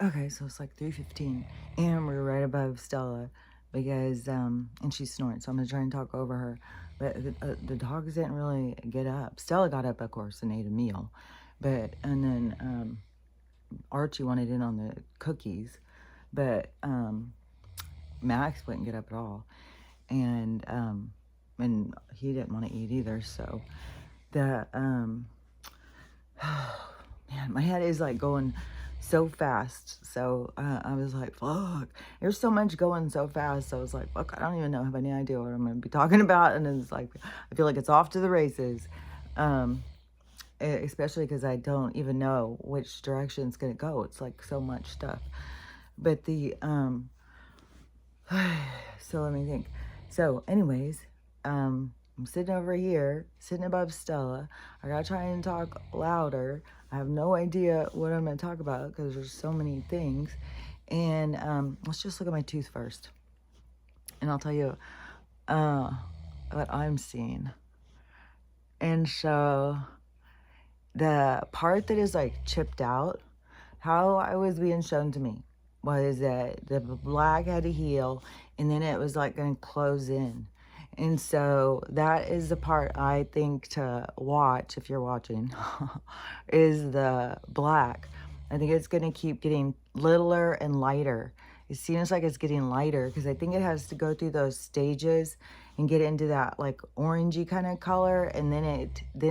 Okay, so it's like 3:15, and we're right above Stella because and she's snoring, so I'm gonna try and talk over her. But the dogs didn't really get up. Stella got up, of course, and ate a meal, but and then Archie wanted in on the cookies, but Max wouldn't get up at all, and he didn't want to eat either. So the man, my head is like going so fast. So I was like, fuck, there's so much going so fast. So I was like, fuck, I don't even know, have any idea what I'm going to be talking about. And it's like, I feel like it's off to the races. Especially because I don't even know which direction it's going to go. It's like so much stuff. But so let me think. So anyways, I'm sitting over here, sitting above Stella. I gotta try and talk louder. I have no idea what I'm gonna talk about because there's so many things. And let's just look at my tooth first. And I'll tell you uh, what I'm seeing. And so the part that is like chipped out, how I was being shown to me was that the black had to heal and then it was like going to close in. And so that is the part I think to watch if you're watching is the black. I think it's going to keep getting littler and lighter. It seems like it's getting lighter because I think it has to go through those stages and get into that like orangey kind of color, and then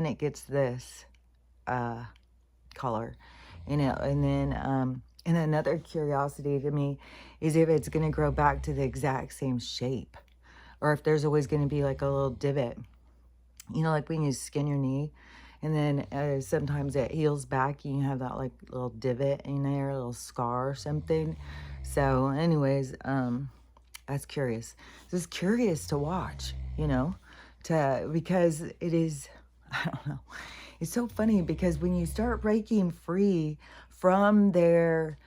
it gets this color in it. And then and another curiosity to me is if it's going to grow back to the exact same shape, or if there's always going to be like a little divot, you know, like when you skin your knee and then sometimes it heals back and you have that like little divot in there, a little scar or something. So anyways, that's curious. Just curious to watch, you know, because it is, I don't know. It's so funny because when you start breaking free from their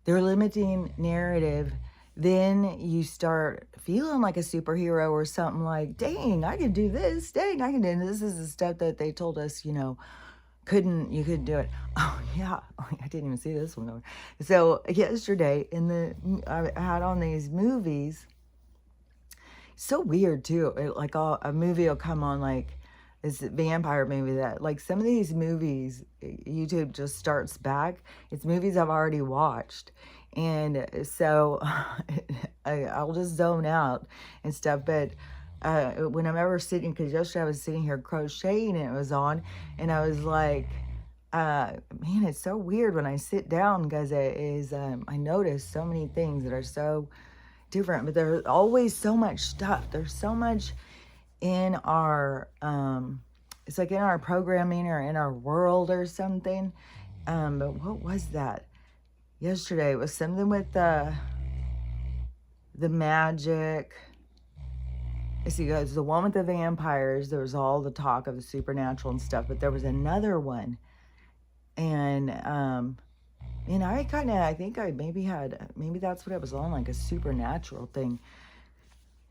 limiting narrative, then you start feeling like a superhero or something like, dang, I can do this. Dang, I can do this. This is the stuff that they told us, you know, you couldn't do it. Oh yeah, I didn't even see this one going. So yesterday I had on these movies. So weird too. Like a movie will come on like this vampire movie that like some of these movies YouTube just starts back. It's movies I've already watched. And so I'll just zone out and stuff. But when I'm ever sitting, because yesterday I was sitting here crocheting and it was on, and I was like, man, it's so weird when I sit down because it is, I notice so many things that are so different, but there's always so much stuff. There's so much in our it's like in our programming or in our world or something. But what was that yesterday? It was something with the magic. I see, guys, the one with the vampires, there was all the talk of the supernatural and stuff, but there was another one, and I think I maybe that's what it was on, like a supernatural thing.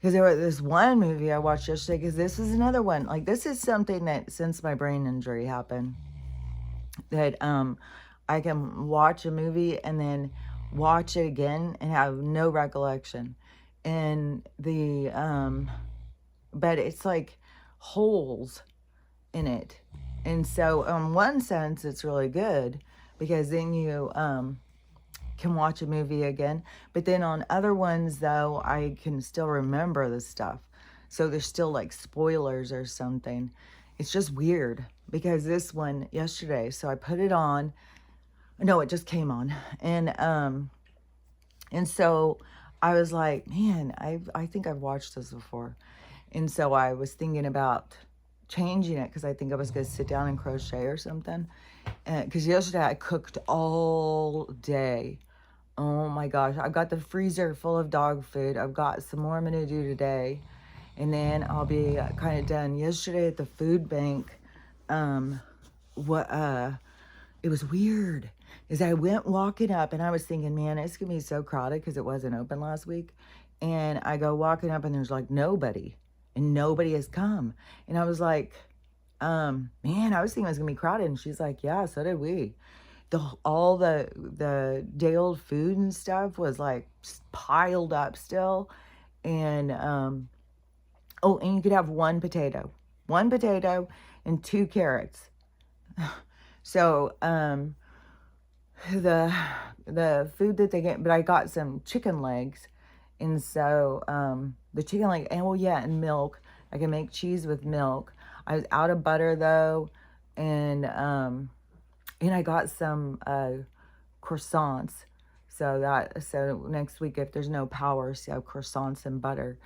Because there was this one movie I watched yesterday, because this is another one. Like, this is something that, since my brain injury happened, that I can watch a movie and then watch it again and have no recollection. And but it's like holes in it. And so, in one sense, it's really good because then you can watch a movie again. But then on other ones, though, I can still remember the stuff. So there's still like spoilers or something. It's just weird because this one yesterday, so I put it on. No, it just came on. And so I was like, man, I think I've watched this before. And so I was thinking about changing it because I think I was going to sit down and crochet or something. Because yesterday I cooked all day. Oh my gosh, I've got the freezer full of dog food. I've got some more I'm going to do today. And then I'll be kind of done. Yesterday at the food bank, it was weird. Is I went walking up and I was thinking, man, it's going to be so crowded because it wasn't open last week. And I go walking up and there's like nobody. And nobody has come. And I was like, man, I was thinking it was going to be crowded. And she's like, yeah, so did we. all the day old food and stuff was like piled up still. And oh, and you could have one potato and 2 carrots. So the food that they get, but I got some chicken legs, and so the chicken leg, and well, yeah, and milk. I can make cheese with milk. I was out of butter though, and I got some croissants. So next week, if there's no power, so I have croissants and butter,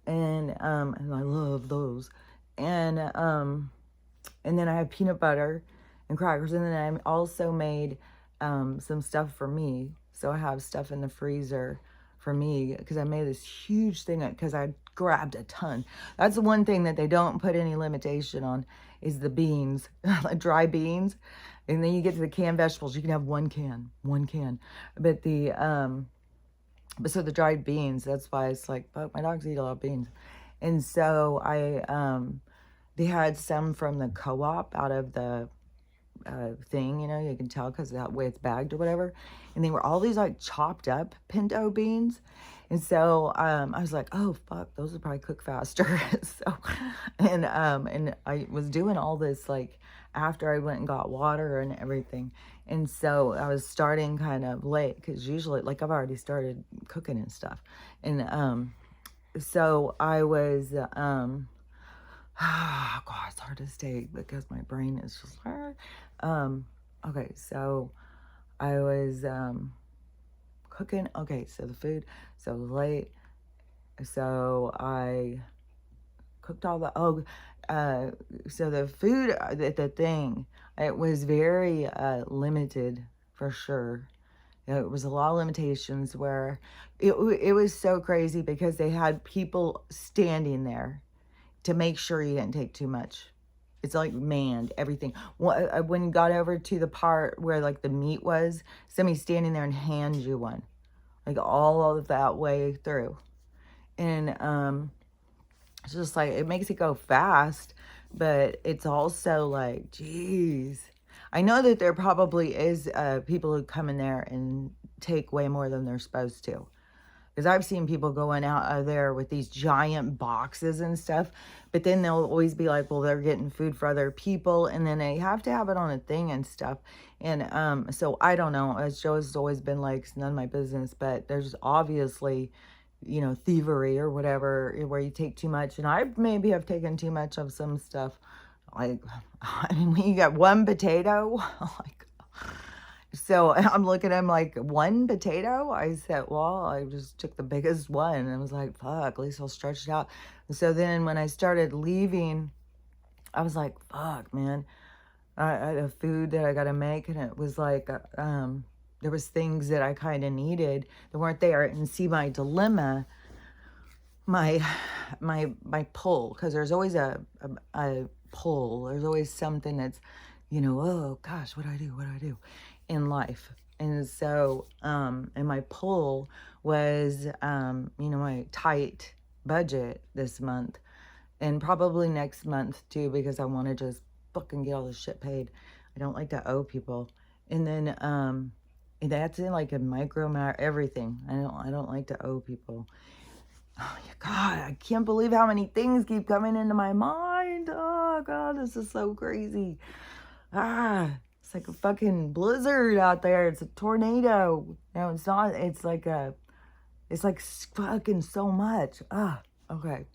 and I love those, and then I have peanut butter and crackers, and then I also made some stuff for me. So I have stuff in the freezer for me because I made this huge thing because I grabbed a ton. That's the one thing that they don't put any limitation on is the beans, like dry beans. And then you get to the canned vegetables, you can have one can. But so the dried beans, that's why it's like, but my dogs eat a lot of beans. And so they had some from the co-op out of the thing, you can tell because of that way it's bagged or whatever. And they were all these like chopped up pinto beans. And so I was like, oh fuck, those would probably cook faster. So and I was doing all this like after I went and got water and everything. And so I was starting kind of late because usually like I've already started cooking and stuff. And so I was God, it's hard to stay because my brain is just okay, so I was cooking. Okay, so the food, so it was late, so I cooked all the so the food at the thing, it was very limited for sure. It was a lot of limitations where it was so crazy because they had people standing there to make sure you didn't take too much. It's like manned, everything. When you got over to the part where like the meat was, somebody standing there and hands you one. Like all of that way through. And it's just like, it makes it go fast, but it's also like, geez. I know that there probably is people who come in there and take way more than they're supposed to. Because I've seen people going out of there with these giant boxes and stuff, but then they'll always be like, well, they're getting food for other people, and then they have to have it on a thing and stuff. And so I don't know. As Joe's always been like, it's none of my business, but there's obviously, thievery or whatever, where you take too much. And I maybe have taken too much of some stuff. Like, I mean, when you got one potato, like, so I'm looking at him like, one potato? I said, well, I just took the biggest one. And I was like, fuck, at least I'll stretch it out. And so then when I started leaving, I was like, fuck, man. I had a food that I got to make. And it was like, there was things that I kind of needed that weren't there. And see my dilemma, my pull, because there's always a pull. There's always something that's, oh gosh, what do I do in life? And so, and my pull was, my tight budget this month and probably next month too, because I want to just fucking get all this shit paid. I don't like to owe people. And then, and that's in like a micro everything. I don't like to owe people. Oh my God, I can't believe how many things keep coming into my mind. Oh God, this is so crazy. It's like a fucking blizzard out there. It's a tornado. No, it's not. It's like fucking so much. Okay.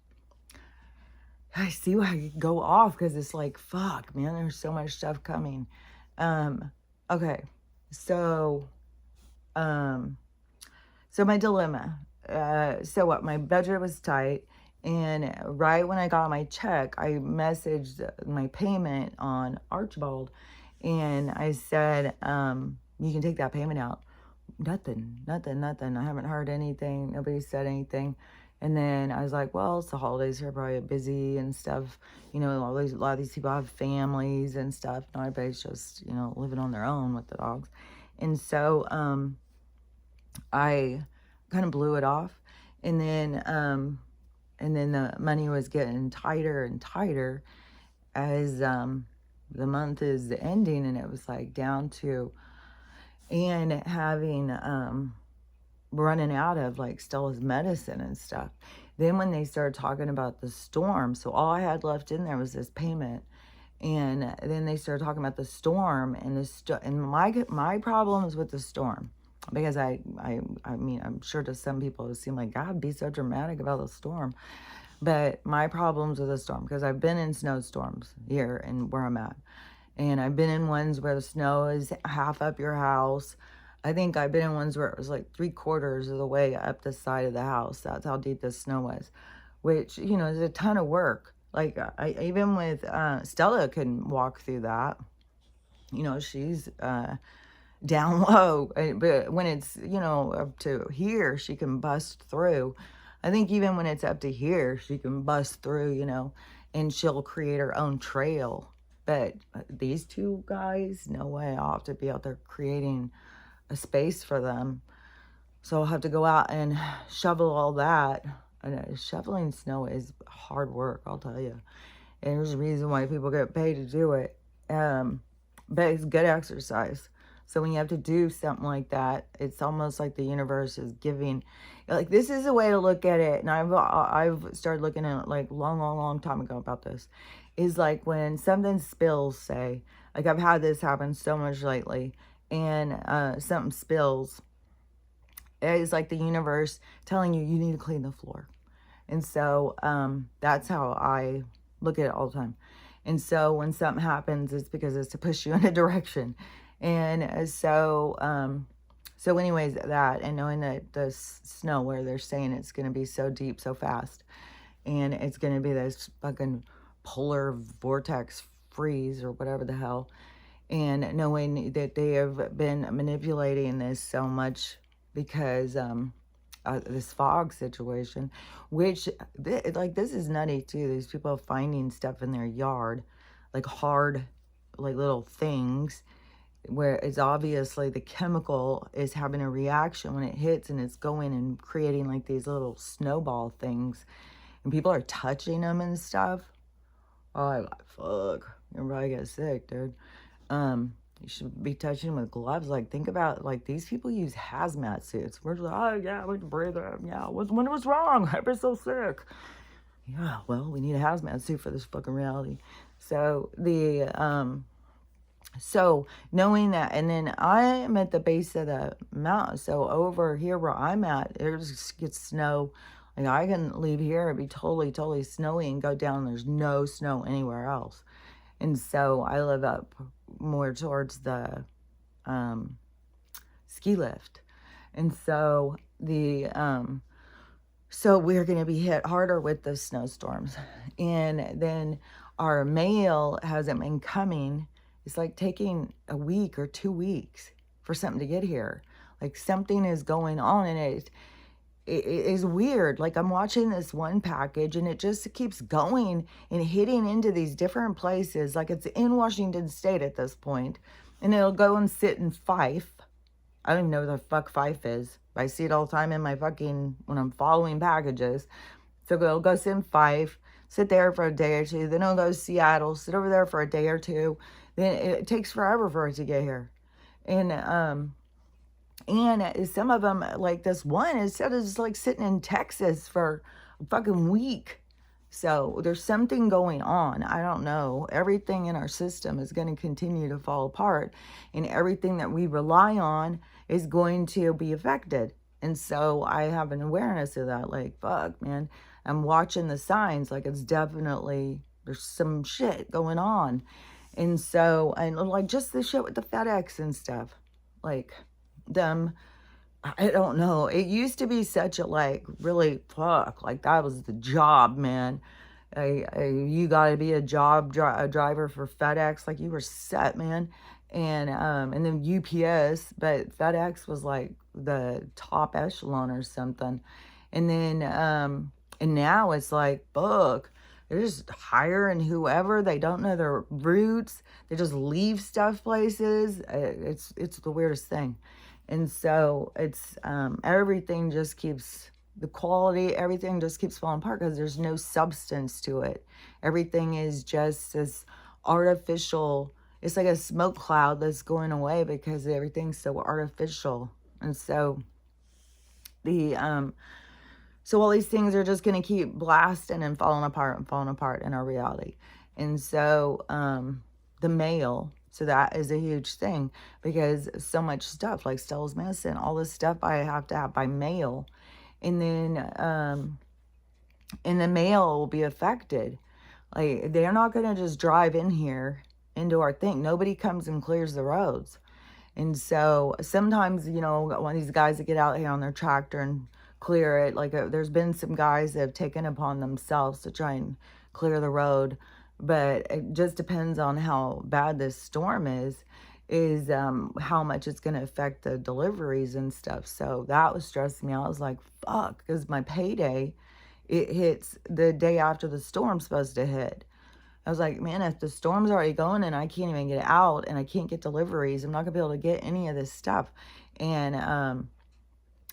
I see why I go off because it's like, fuck, man, there's so much stuff coming. Okay. So my dilemma. So what? My budget was tight. And right when I got my check, I messaged my payment on Archibald. And I said, you can take that payment out. Nothing. I haven't heard anything. Nobody said anything. And then I was like, well, it's the holidays. They're probably busy and stuff. A lot of these people have families and stuff. Not everybody's just, living on their own with the dogs. And so I kind of blew it off. And then the money was getting tighter and tighter as the month is ending, and it was like down to and having running out of like Stella's medicine and stuff. Then when they started talking about the storm, so all I had left in there was this payment. And then they started talking about the storm and and my problems with the storm, because I mean, I'm sure to some people it seemed like, God, be so dramatic about the storm. But my problems with the storm, because I've been in snowstorms here and where I'm at, and I've been in ones where the snow is half up your house. I think I've been in ones where it was like 3/4 of the way up the side of the house. That's how deep the snow was, which, you know, is a ton of work. Like, I even with Stella couldn't walk through that. You know, she's down low, but when it's, you know, up to here, she can bust through. I think even when it's up to here, she can bust through, you know, and she'll create her own trail. But these two guys, no way. I'll have to be out there creating a space for them. So I'll have to go out and shovel all that. And shoveling snow is hard work, I'll tell you. And there's a reason why people get paid to do it. But it's good exercise. So when you have to do something like that, it's almost like the universe is giving, like, this is a way to look at it. And I've started looking at it like long time ago about this. Is like when something spills, say, like I've had this happen so much lately, and something spills. It's like the universe telling you need to clean the floor. And so that's how I look at it all the time. And so when something happens, it's because it's to push you in a direction. And so anyways, that, and knowing that the snow, where they're saying it's going to be so deep so fast, and it's going to be this fucking polar vortex freeze or whatever the hell, and knowing that they have been manipulating this so much because this fog situation, which like, this is nutty too. These people finding stuff in their yard, like hard, like little things, where it's obviously the chemical is having a reaction when it hits, and it's going and creating like these little snowball things, and people are touching them and stuff. Oh, I'm like, fuck, you're probably get sick, dude. You should be touching with gloves. Like, think about, like, these people use hazmat suits. We're like, oh, yeah, we can breathe it. Yeah, when was wrong? I've been so sick. Yeah, well, we need a hazmat suit for this fucking reality. So, so knowing that, and then I'm at the base of the mountain. So, over here where I'm at, it just gets snow. Like, I can leave here and be totally snowy and go down. There's no snow anywhere else. And so I live up more towards the ski lift. And so so we're going to be hit harder with the snowstorms. And then our mail hasn't been coming. It's like taking a week or 2 weeks for something to get here. Like, something is going on, and it is weird. Like, I'm watching this one package, and it just keeps going and hitting into these different places. Like, it's in Washington State at this point, and it'll go and sit in Fife. I don't even know what the fuck Fife is. I see it all the time in my fucking, when I'm following packages. So it'll go sit in Fife, sit there for a day or two. Then it'll go to Seattle, sit over there for a day or two. Then it takes forever for it to get here. And some of them, like this one, it said it's like sitting in Texas for a fucking week. So there's something going on. I don't know. Everything in our system is going to continue to fall apart, and everything that we rely on is going to be affected. And so I have an awareness of that. Like, fuck, man. I'm watching the signs. Like, it's definitely, there's some shit going on. And so, and like just the shit with the FedEx and stuff. Like, them, I don't know. It used to be such a, like, really, fuck, like, that was the job, man. You got to be a driver for FedEx. Like, you were set, man. And then UPS, but FedEx was like the top echelon or something. And then, and now it's like, fuck, they're just hiring whoever. They don't know their roots. They just leave stuff places. It's the weirdest thing. And so it's, everything just keeps, the quality, everything just keeps falling apart because there's no substance to it. Everything is just this artificial, it's like a smoke cloud that's going away because everything's so artificial. And so the so all these things are just going to keep blasting and falling apart in our reality. And so the mail, so that is a huge thing, because so much stuff like Stella's medicine, all this stuff I have to have by mail. And then and the mail will be affected. Like, they're not going to just drive in here into our thing. Nobody comes and clears the roads. And so sometimes, you know, one of these guys that get out here on their tractor and clear it, like there's been some guys that have taken upon themselves to try and clear the road. But it just depends on how bad this storm is how much it's going to affect the deliveries and stuff. So that was stressing me out. I was like, fuck, because my payday, it hits the day after the storm's supposed to hit. I was like, man, if the storm's already going and I can't even get out and I can't get deliveries, I'm not gonna be able to get any of this stuff. And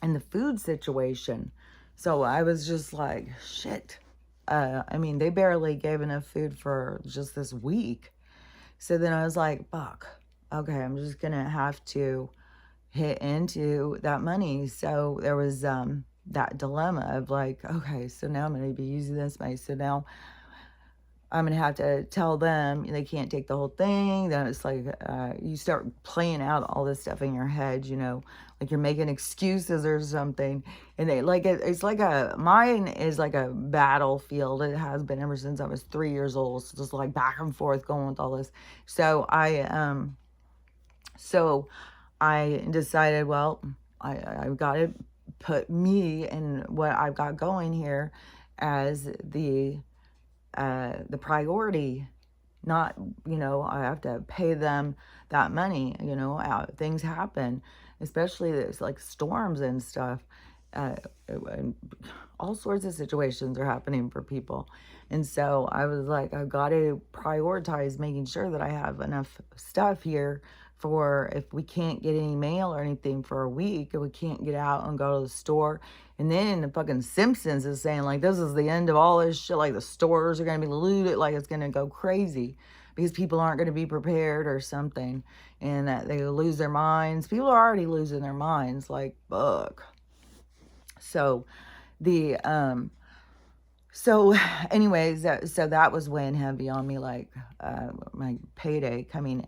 the food situation. So I was just like, shit. I mean, they barely gave enough food for just this week. So then I was like, fuck. Okay, I'm just gonna have to hit into that money. So there was that dilemma of like, okay, so now I'm gonna be using this money. So now I'm going to have to tell them they can't take the whole thing. Then it's like you start playing out all this stuff in your head, you know, like you're making excuses or something. And they like it's like mine is like a battlefield. It has been ever since I was 3 years old. So just like back and forth going with all this. So I decided, well, I've got to put me and what I've got going here as the priority. Not, you know, I have to pay them that money, you know, things happen, especially there's like storms and stuff. And all sorts of situations are happening for people. And so I was like, I've got to prioritize making sure that I have enough stuff here for if we can't get any mail or anything for a week, if we can't get out and go to the store. And then the fucking Simpsons is saying like, this is the end of all this shit. Like the stores are going to be looted. Like it's going to go crazy because people aren't going to be prepared or something. And that they lose their minds. People are already losing their minds. Like, fuck. So the so anyways, so that was weighing heavy on me, like my payday coming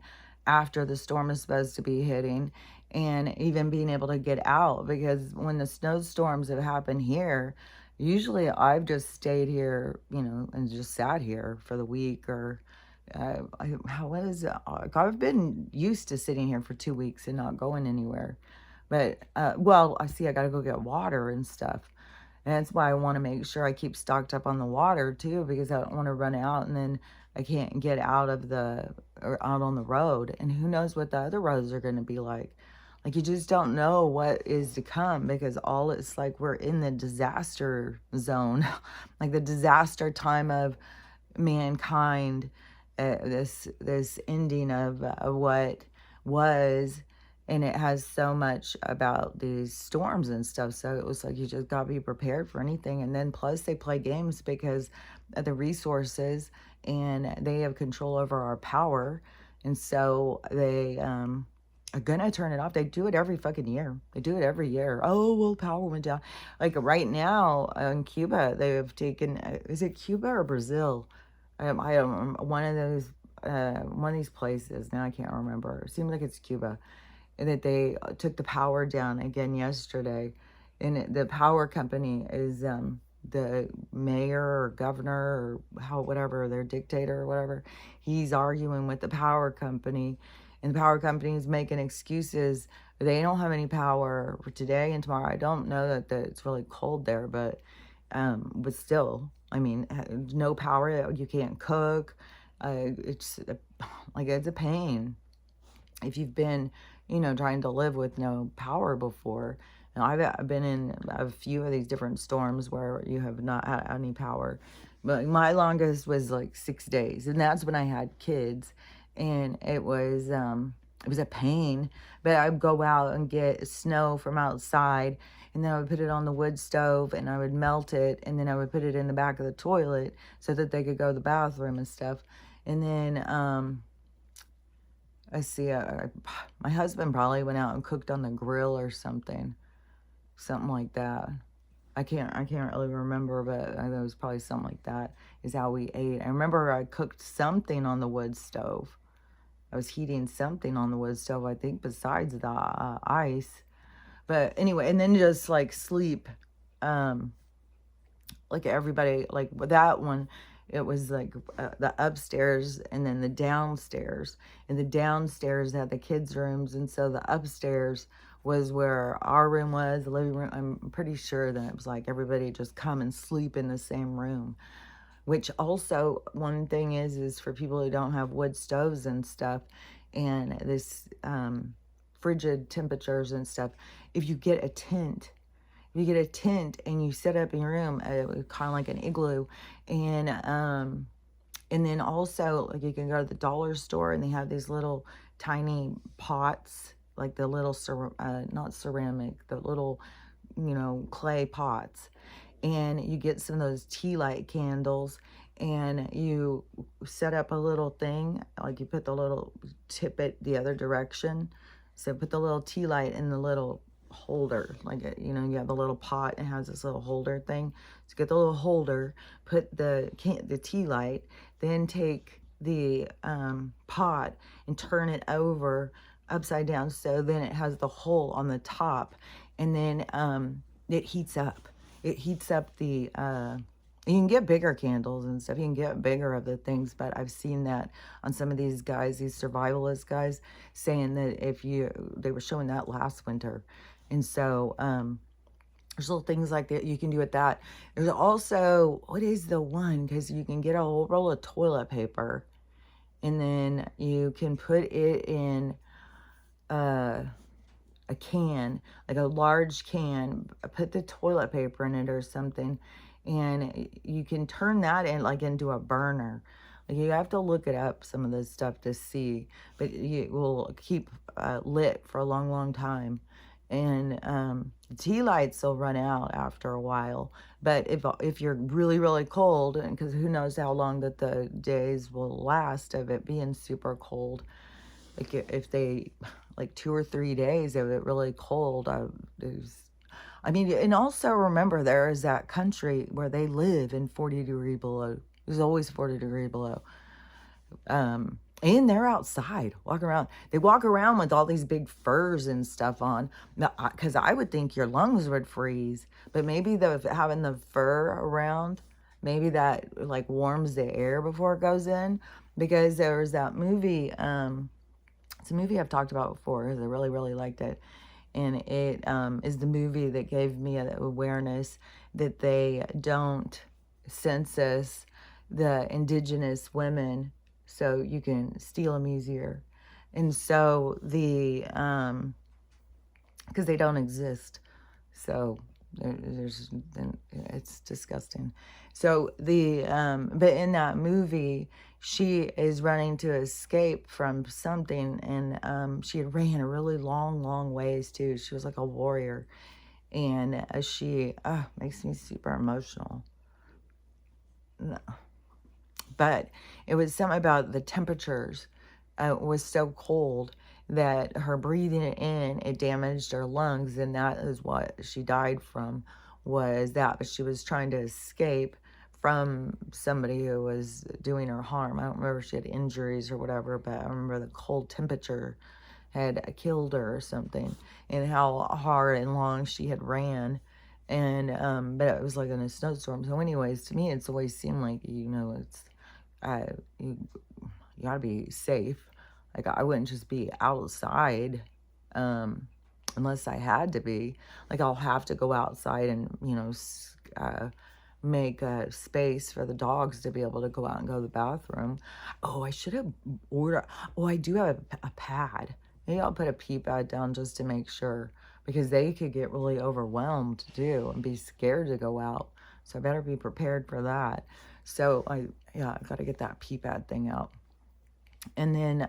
after the storm is supposed to be hitting, and even being able to get out, because when the snowstorms have happened here, usually I've just stayed here, you know, and just sat here for the week. Or what is it? I've been used to sitting here for 2 weeks and not going anywhere. But well, I see I gotta go get water and stuff. And that's why I want to make sure I keep stocked up on the water too, because I don't want to run out and then I can't get out of or out on the road. And who knows what the other roads are going to be like. Like, you just don't know what is to come, because all it's like we're in the disaster zone, like the disaster time of mankind, this ending of what was. And it has so much about these storms and stuff. So it was like you just got to be prepared for anything. And then plus they play games because of the resources, and they have control over our power. And so they are going to turn it off. They do it every fucking year. They do it every year. Oh, well, power went down. Like right now in Cuba, they have taken, is it Cuba or Brazil? I don't, one of these places. Now I can't remember. It seems like it's Cuba. That they took the power down again yesterday. And the power company is the mayor or governor or whatever, their dictator or whatever. He's arguing with the power company, and the power company is making excuses. They don't have any power for today and tomorrow. I don't know that it's really cold there, but still, I mean, no power, you can't cook. It's like, it's a pain. If you've been, you know, trying to live with no power before. And I've been in a few of these different storms where you have not had any power. But my longest was like 6 days. And that's when I had kids. And it was a pain. But I'd go out and get snow from outside. And then I would put it on the wood stove and I would melt it. And then I would put it in the back of the toilet so that they could go to the bathroom and stuff. And then I see, my husband probably went out and cooked on the grill or something like that. I can't really remember, but I think it was probably something like that is how we ate. I remember I cooked something on the wood stove. I was heating something on the wood stove, I think, besides the ice. But anyway, and then just like sleep, um, like everybody, like with that one, it was like the upstairs and then the downstairs. And the downstairs had the kids' rooms, and so the upstairs was where our room was, the living room. I'm pretty sure that it was like everybody just come and sleep in the same room. Which also, one thing is for people who don't have wood stoves and stuff, and this frigid temperatures and stuff, if you get a tent, and you set up in your room, kind of like an igloo, and then also, like, you can go to the dollar store and they have these little tiny pots, like the little not ceramic, the little, clay pots, and you get some of those tea light candles, and you set up a little thing, like you put the little tip it the other direction. So put the little tea light in the little holder, like you have the little pot and it has this little holder thing. So get the little holder, put the tea light, then take the pot and turn it over upside down, so then it has the hole on the top, and then it heats up. It heats up the you can get bigger candles and stuff. You can get bigger of the things, but I've seen that on some of these guys, these survivalist guys, saying that they were showing that last winter. And so there's little things like that you can do with that. There's also, what is the one? Because you can get a whole roll of toilet paper, and then you can put it in a can, like a large can, put the toilet paper in it or something, and you can turn that in like into a burner. Like, you have to look it up, some of this stuff, to see, but it will keep lit for a long, long time. And tea lights will run out after a while, but if you're really, really cold, and because who knows how long that the days will last of it being super cold, like if they, like 2 or 3 days of it really cold, I mean, and also remember, there is that country where they live in 40-degree below. There's always 40-degree below. And they're outside, walking around. They walk around with all these big furs and stuff on. Because I would think your lungs would freeze. But maybe having the fur around, maybe that like warms the air before it goes in. Because there was that movie, it's a movie I've talked about before because I really, really liked it. And it is the movie that gave me an awareness that they don't census the indigenous women, so you can steal them easier. And so because they don't exist. So it's disgusting. So but in that movie, she is running to escape from something, and she had ran a really long, long ways too. She was like a warrior, and she makes me super emotional. No. But it was something about the temperatures was so cold that her breathing it in, it damaged her lungs, and that is what she died from, was that. But she was trying to escape from somebody who was doing her harm. I don't remember if she had injuries or whatever, but I remember the cold temperature had killed her or something, and how hard and long she had ran. And but it was like in a snowstorm. So anyways, to me, it's always seemed like, it's you gotta be safe. Like, I wouldn't just be outside unless I had to be. Like, I'll have to go outside and make a space for the dogs to be able to go out and go to the bathroom. Oh, I should have ordered. Oh, I do have a pad. Maybe I'll put a pee pad down just to make sure, because they could get really overwhelmed too and be scared to go out. So I better be prepared for that. So I got to get that pee pad thing out. And then,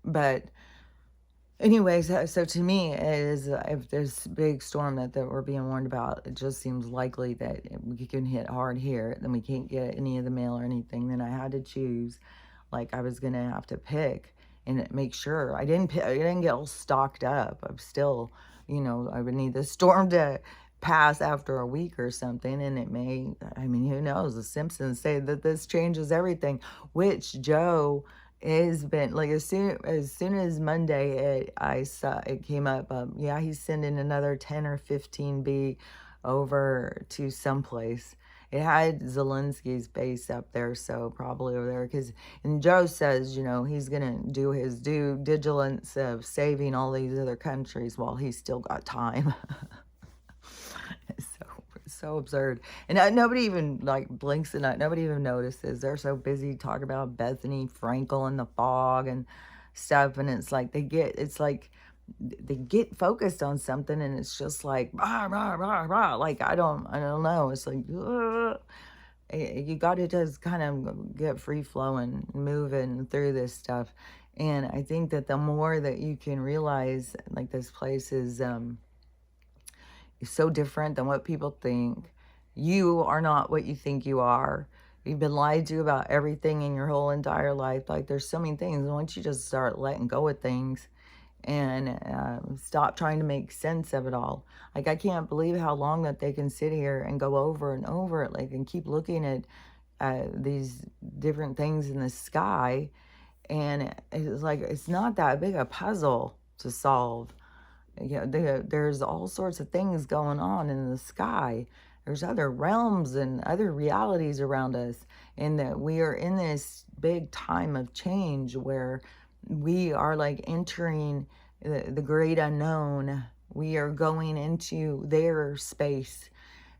but anyways, so to me, it is, if this big storm that we're being warned about, it just seems likely that we can hit hard here, then we can't get any of the mail or anything. Then I had to choose, like I was gonna have to pick and make sure I didn't get all stocked up. I'm still, you know, I would need the storm to pass after a week or something, and it may, I mean, who knows? The Simpsons say that this changes everything, which Joe has been like, as soon as Monday I saw it came up, yeah, he's sending another 10 or 15B over to someplace. It had Zelensky's base up there, so probably over there. Because, and Joe says, you know, he's gonna do his due diligence of saving all these other countries while he's still got time. It's so absurd, and nobody even like blinks an eye. Nobody even notices. They're so busy talking about Bethany Frankel and the fog and stuff, and it's like they get focused on something, and it's just like rah, rah, rah, rah. Like I don't know. It's like ugh. You got to just kind of get free flowing, moving through this stuff, and I think that the more that you can realize, like this place is so different than what people think. You are not what you think you are. You've been lied to about everything in your whole entire life. Like there's so many things. Once you just start letting go of things and stop trying to make sense of it all. Like I can't believe how long that they can sit here and go over and over it, like, and keep looking at these different things in the sky. And it's like, it's not that big a puzzle to solve. You know, there's all sorts of things going on in the sky. There's other realms and other realities around us, and that we are in this big time of change where we are like entering the great unknown. We are going into their space.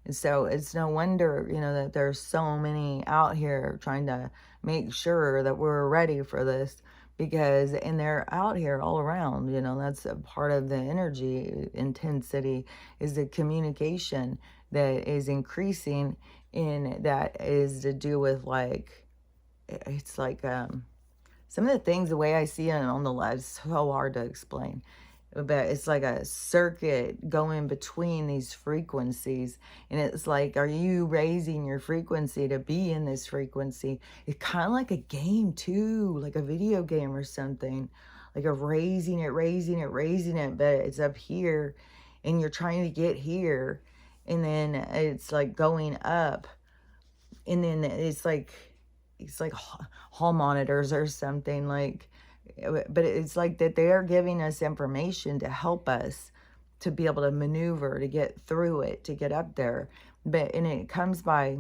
And so it's no wonder, you know, that there's so many out here trying to make sure that we're ready for this, because, and they're out here all around, you know, that's a part of the energy intensity, is the communication that is increasing, and that is to do with like, it's like, some of the things, the way I see it on the left, is so hard to explain. But it's like a circuit going between these frequencies. And it's like, are you raising your frequency to be in this frequency? It's kind of like a game too, like a video game or something. Like a raising it, raising it, raising it, but it's up here and you're trying to get here. And then it's like going up. And then it's like hall monitors or something, like, but it's like that they are giving us information to help us to be able to maneuver, to get through it, to get up there. But, and it comes by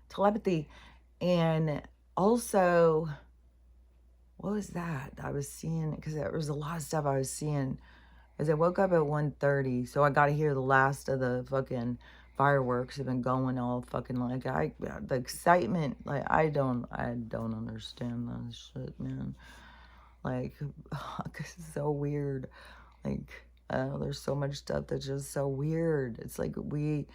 telepathy. And also, what was that I was seeing? Because there was a lot of stuff I was seeing as I woke up at 1:30, so I got to hear the last of the fucking fireworks have been going all fucking, like, the excitement, like I don't understand that shit, man. Like, it's so weird. Like, there's so much stuff that's just so weird. It's like we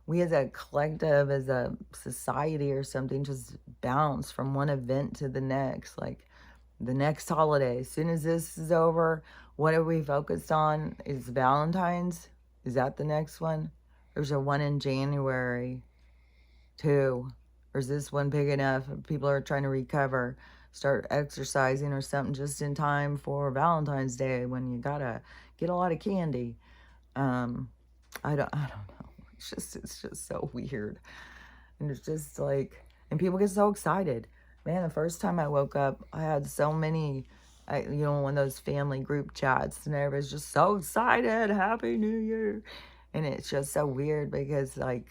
as a collective, as a society or something, just bounce from one event to the next. Like the next holiday, as soon as this is over, what are we focused on? Is Valentine's? Is that the next one? There's a one in January, too. Or is this one big enough? People are trying to recover, start exercising or something just in time for Valentine's Day, when you gotta get a lot of candy. I don't know. It's just so weird. And it's just like, and people get so excited. Man, the first time I woke up, I had so many, you know, one of those family group chats, and everybody's just so excited. Happy New Year. And it's just so weird because, like,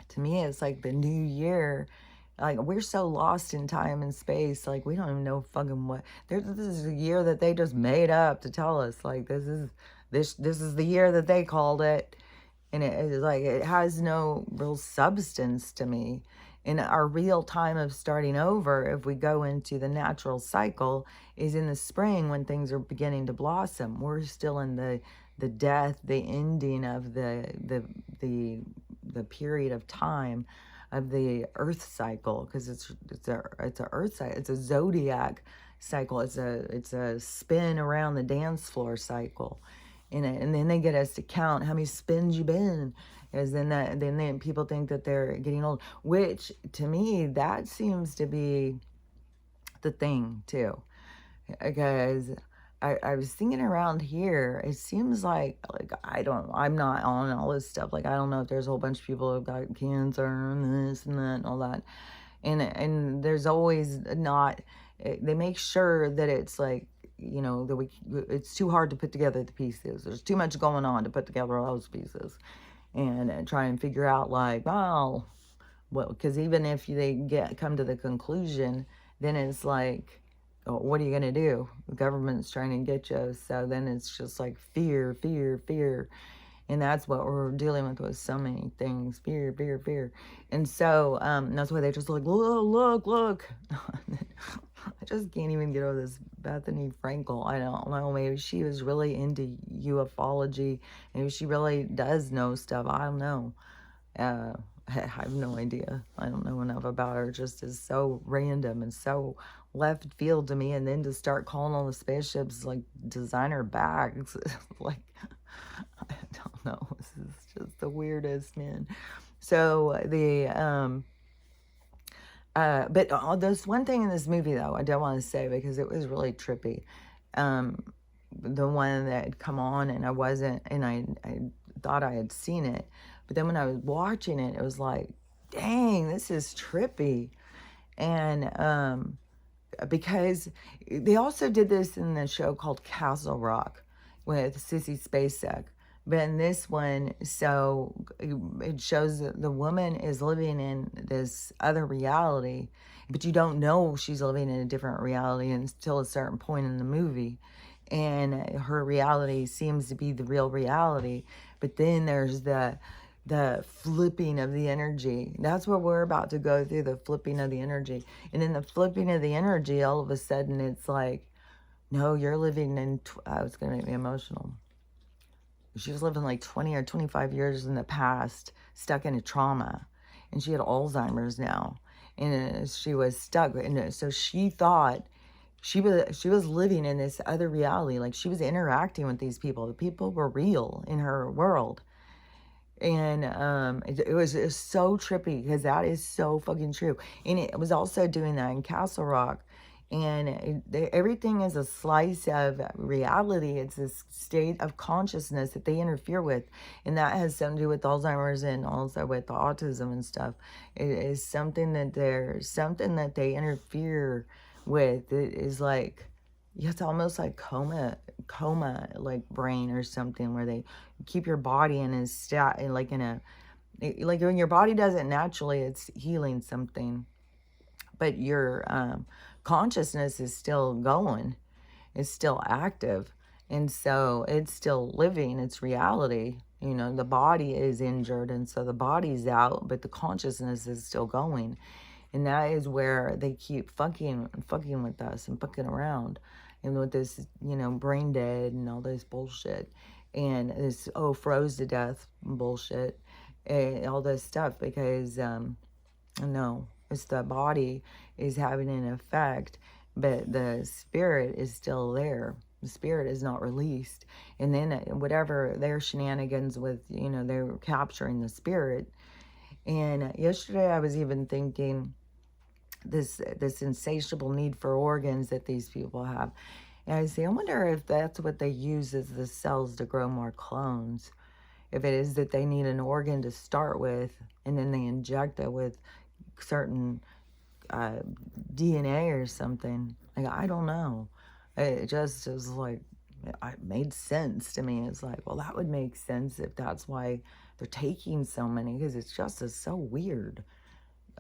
to me, it's like the new year. Like, we're so lost in time and space. Like, we don't even know fucking what. This is a year that they just made up to tell us. Like, this is the year that they called it. And it is like, it has no real substance to me. And our real time of starting over, if we go into the natural cycle, is in the spring when things are beginning to blossom. We're still in the death, the ending of the period of time of the earth cycle, because it's a earth cycle, it's a zodiac cycle, it's a spin around the dance floor cycle. And then they get us to count how many spins you've been, as then people think that they're getting old, which to me, that seems to be the thing too, because I was thinking around here, it seems like I'm not on all this stuff. Like I don't know if there's a whole bunch of people who've got cancer and this and that and all that. And there's always not, they make sure that it's like, that it's too hard to put together the pieces. There's too much going on to put together all those pieces. And try and figure out like, well, because even if they come to the conclusion, then it's like, oh, what are you going to do? The government's trying to get you. So then it's just like fear, fear, fear. And that's what we're dealing with so many things. Fear, fear, fear. And so that's why they just like, look, look. I just can't even get over this Bethany Frankel. I don't know. Maybe she was really into ufology. Maybe she really does know stuff. I don't know. I have no idea. I don't know enough about her. It just is so random and so left field to me. And then to start calling all the spaceships like designer bags, like, I don't know. This is just the weirdest, man. So but there's one thing in this movie though I don't want to say because it was really trippy. The one that had come on and I wasn't, and I thought I had seen it, but then when I was watching it, it was like, dang, this is trippy. And because they also did this in the show called Castle Rock with Sissy Spacek. But in this one, so it shows that the woman is living in this other reality, but you don't know she's living in a different reality until a certain point in the movie. And her reality seems to be the real reality. But then there's the flipping of the energy. That's what we're about to go through, the flipping of the energy. And in the flipping of the energy, all of a sudden it's like, no, you're living in, it's going to make me emotional. She was living like 20 or 25 years in the past, stuck in a trauma. And she had Alzheimer's now. And she was stuck. And so she thought she was living in this other reality. Like she was interacting with these people. The people were real in her world. And it was so trippy because that is so fucking true. And it was also doing that in Castle Rock. And everything is a slice of reality. It's this state of consciousness that they interfere with. And that has something to do with Alzheimer's and also with the autism and stuff. It is something that they interfere with. It is like, yeah, it's almost like coma like brain or something where they keep your body in a stat, like like when your body does it naturally, it's healing something. But your consciousness is still going, it's still active, and so it's still living its reality. The body is injured, and so the body's out, but the consciousness is still going. And that is where they keep fucking with us and fucking around, and with this, brain dead and all this bullshit, and this froze to death bullshit, and all this stuff because no, it's the body is having an effect, but the spirit is still there. The spirit is not released. And then whatever their shenanigans with, they're capturing the spirit. And yesterday I was even thinking this insatiable need for organs that these people have. And I say, I wonder if that's what they use as the cells to grow more clones. If it is that they need an organ to start with, and then they inject it with certain DNA or something. Like, I don't know. It just was like, it made sense to me. It's like, well, that would make sense if that's why they're taking so many, because it's just so weird.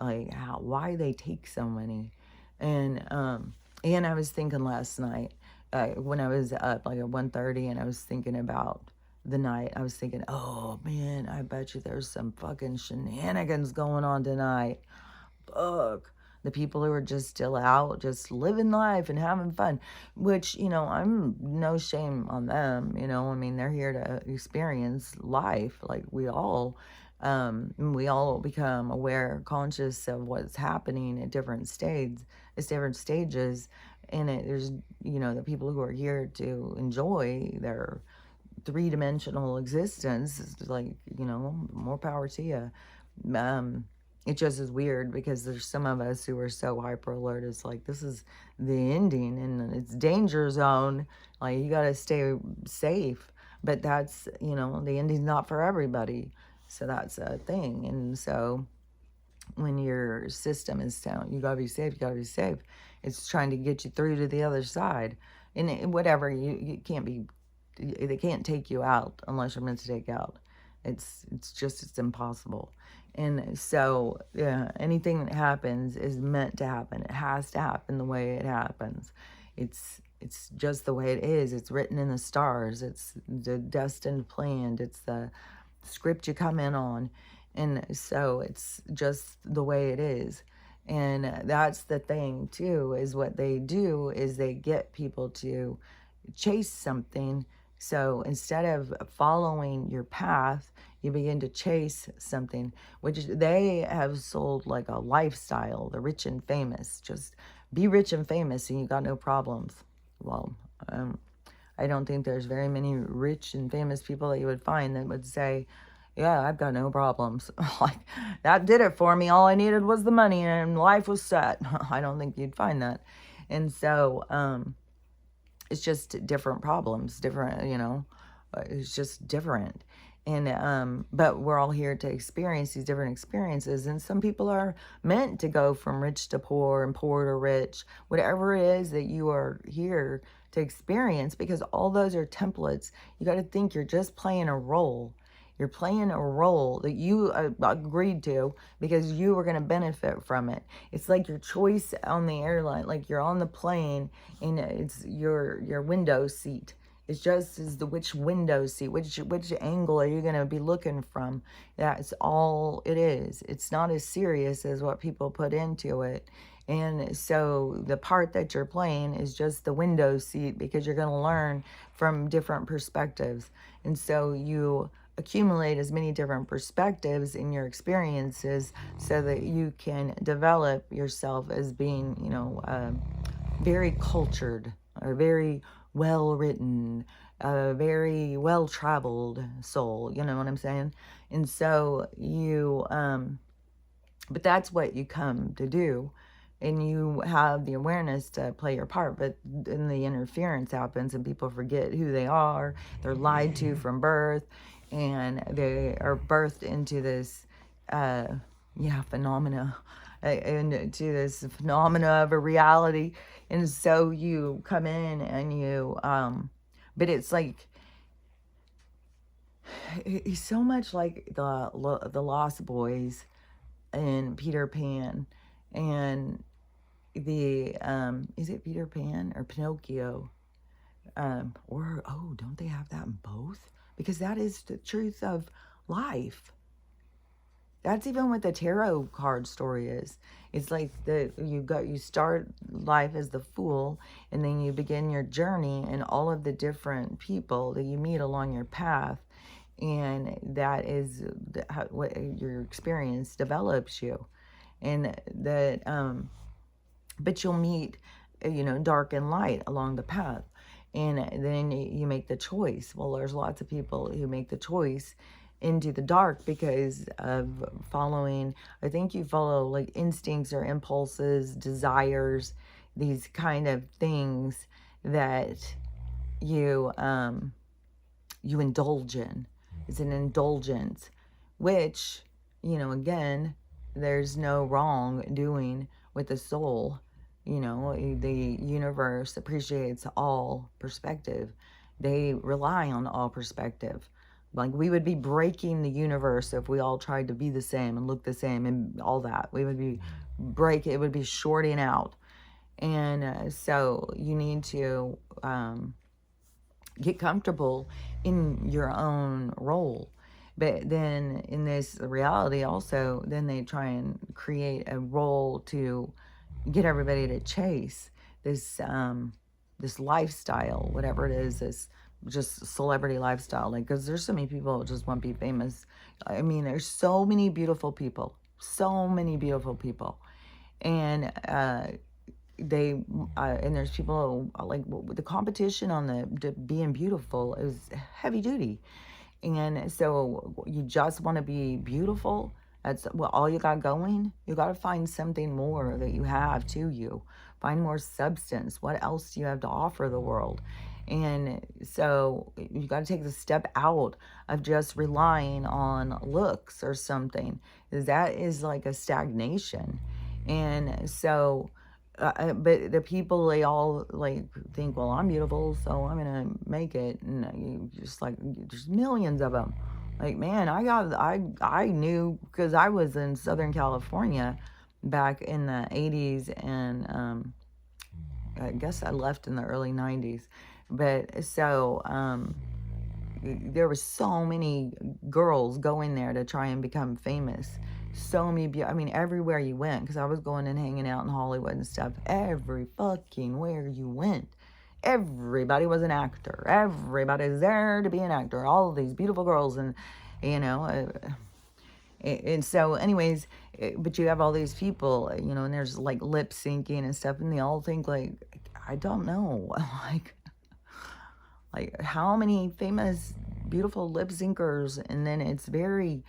Like, why they take so many. And I was thinking last night, when I was up like at 1:30, and I was thinking about the night, I was thinking, oh man, I bet you there's some fucking shenanigans going on tonight. Fuck. The people who are just still out, just living life and having fun, which, I'm no shame on them. I mean, they're here to experience life like we all become aware, conscious of what's happening at different stages. And there's, the people who are here to enjoy their three-dimensional existence. It's like, more power to you. it just is weird because there's some of us who are so hyper alert. It's like, this is the ending and it's danger zone. Like, you got to stay safe. But that's, the ending's not for everybody. So that's a thing. And so when your system is down, you got to be safe, you got to be safe. It's trying to get you through to the other side. And whatever, you can't be, they can't take you out unless you're meant to take out. It's impossible. And so, yeah, anything that happens is meant to happen. It has to happen the way it happens. It's just the way it is. It's written in the stars. It's the destined planned. It's the script you come in on. And so it's just the way it is. And that's the thing too, is what they do is they get people to chase something. So instead of following your path, you begin to chase something, which they have sold like a lifestyle, the rich and famous. Just be rich and famous and you got no problems. Well, I don't think there's very many rich and famous people that you would find that would say, yeah, I've got no problems. Like, that did it for me. All I needed was the money and life was set. I don't think you'd find that. And so, it's just different problems, different, it's just different. And, but we're all here to experience these different experiences. And some people are meant to go from rich to poor and poor to rich, whatever it is that you are here to experience, because all those are templates. You got to think you're just playing a role. You're playing a role that you agreed to because you were going to benefit from it. It's like your choice on the airline, like you're on the plane and it's your window seat. It's just as which window seat, which angle are you going to be looking from? That's all it is. It's not as serious as what people put into it. And so the part that you're playing is just the window seat because you're going to learn from different perspectives. And so you accumulate as many different perspectives in your experiences so that you can develop yourself as being, very cultured, or very well written, a very well traveled soul. You know what I'm saying? And so you, but that's what you come to do. And you have the awareness to play your part, but then the interference happens and people forget who they are. They're lied to from birth, and they are birthed into this, phenomena, into this phenomena of a reality. And so you come in and you, but it's like, it's so much like the Lost Boys and Peter Pan, and the is it Peter Pan or Pinocchio, or don't they have that in both? Because that is the truth of life. That's even what the tarot card story is. It's like you start life as the fool, and then you begin your journey and all of the different people that you meet along your path, and that is what your experience develops you. And that but you'll meet, dark and light along the path. And then you make the choice. Well, there's lots of people who make the choice into the dark because of following, I think you follow like instincts or impulses, desires, these kind of things that you, you indulge in. It's an indulgence, which, again, there's no wrong doing with the soul. The universe appreciates all perspective. They rely on all perspective. Like, we would be breaking the universe if we all tried to be the same and look the same and all that. We would be it would be shorting out. And so you need to get comfortable in your own role. But then in this reality also, then they try and create a role to get everybody to chase this this lifestyle, whatever it is, this just celebrity lifestyle. Like, because there's so many people who just want to be famous. I mean, there's so many beautiful people, and and there's people like the competition on the being beautiful is heavy duty. And so you just want to be beautiful, That's well, all you got going. You got to find something more that you have to you. Find more substance. What else do you have to offer the world? And so you got to take the step out of just relying on looks or something. That is like a stagnation. And so, but the people, they all like think, well, I'm beautiful, so I'm gonna make it. And you just like, there's millions of them. Like, man, I knew because I was in Southern California back in the 80s, and I guess I left in the early 90s. But so there were so many girls going there to try and become famous. So many, I mean, everywhere you went, because I was going and hanging out in Hollywood and stuff. Every fucking where you went, everybody was an actor. Everybody's there to be an actor. All of these beautiful girls, and you know, and so, anyways, but you have all these people, and there's like lip syncing and stuff, and they all think like, I don't know, like how many famous, beautiful lip syncers, and then it's very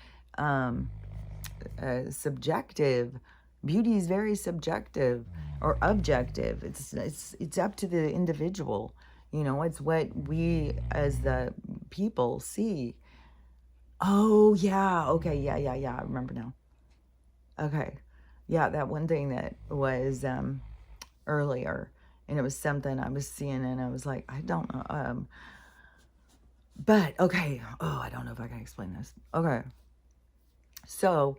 subjective. Beauty is very subjective or objective. It's up to the individual. It's what we as the people see. Oh yeah, okay, yeah. I remember now. Okay, yeah, that one thing that was earlier, and it was something I was seeing, and I was like, I don't know. But okay. Oh, I don't know if I can explain this. Okay, so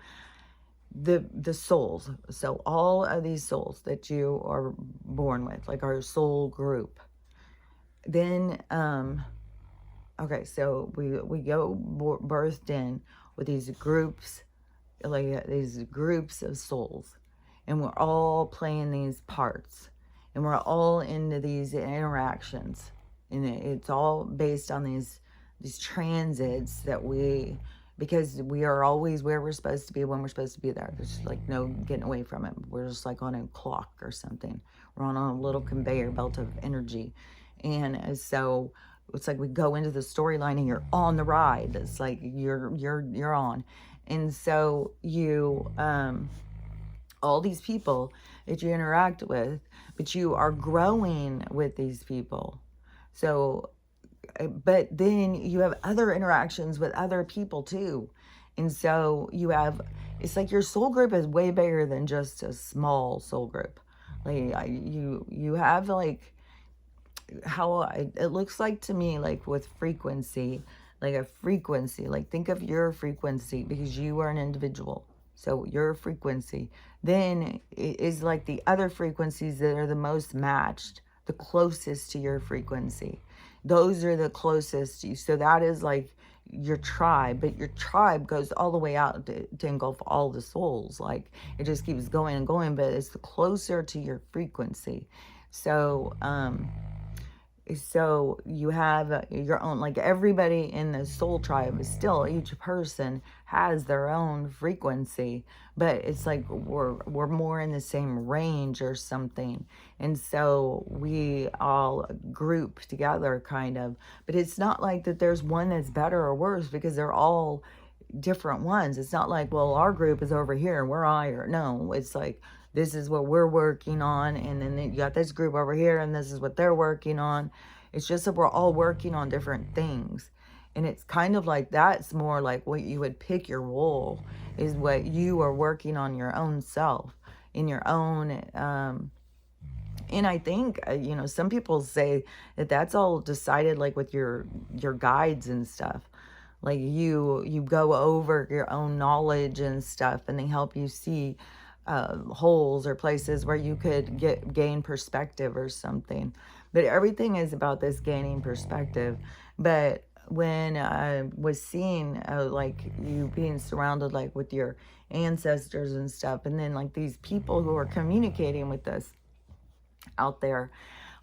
the souls. So all of these souls that you are born with, like our soul group. Then okay, so we go birthed in with these groups, like these groups of souls, and we're all playing these parts, and we're all into these interactions, and it's all based on these transits that because we are always where we're supposed to be when we're supposed to be there. There's like no getting away from it. We're just like on a clock or something. We're on a little conveyor belt of energy. And so it's like we go into the storyline and you're on the ride. It's like you're on. And so you all these people that you interact with, but you are growing with these people. So but then you have other interactions with other people too. And so it's like your soul group is way bigger than just a small soul group. Like you have like how it looks like to me, like with frequency, like a frequency, like think of your frequency because you are an individual. So your frequency then is like the other frequencies that are the most matched, the closest to your frequency. Those are the closest to you. So that is like your tribe, but your tribe goes all the way out to engulf all the souls. Like it just keeps going and going, but it's the closer to your frequency. So you have your own, like everybody in the soul tribe is still, each person has their own frequency, but it's like we're more in the same range or something. And so we all group together kind of, but it's not like that there's one that's better or worse because they're all different ones. It's not like, well, our group is over here and we're higher. No, it's like, this is what we're working on, and then you got this group over here and this is what they're working on. It's just that we're all working on different things. And it's kind of like, that's more like what you would pick your role, is what you are working on your own self, in your own and I think some people say that that's all decided like with your guides and stuff. Like you go over your own knowledge and stuff, and they help you see holes or places where you could gain perspective or something. But everything is about this gaining perspective. But when I was seeing like you being surrounded like with your ancestors and stuff, and then like these people who are communicating with us out there,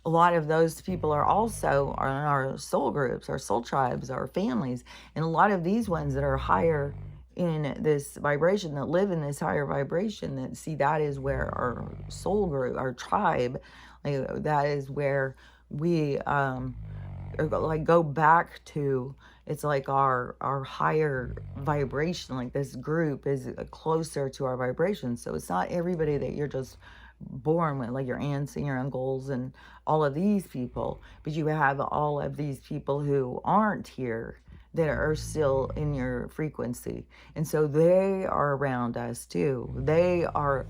a lot of those people are also in our soul groups, our soul tribes, our families, and a lot of these ones that are higher in this vibration, that live in this higher vibration, that see that is where our soul group, our tribe, like that is where we like go back to, It's like our higher vibration, like this group is closer to our vibration. So it's not everybody that you're just born with, like your aunts and your uncles and all of these people, but you have all of these people who aren't here that are still in your frequency. And so they are around us too. They are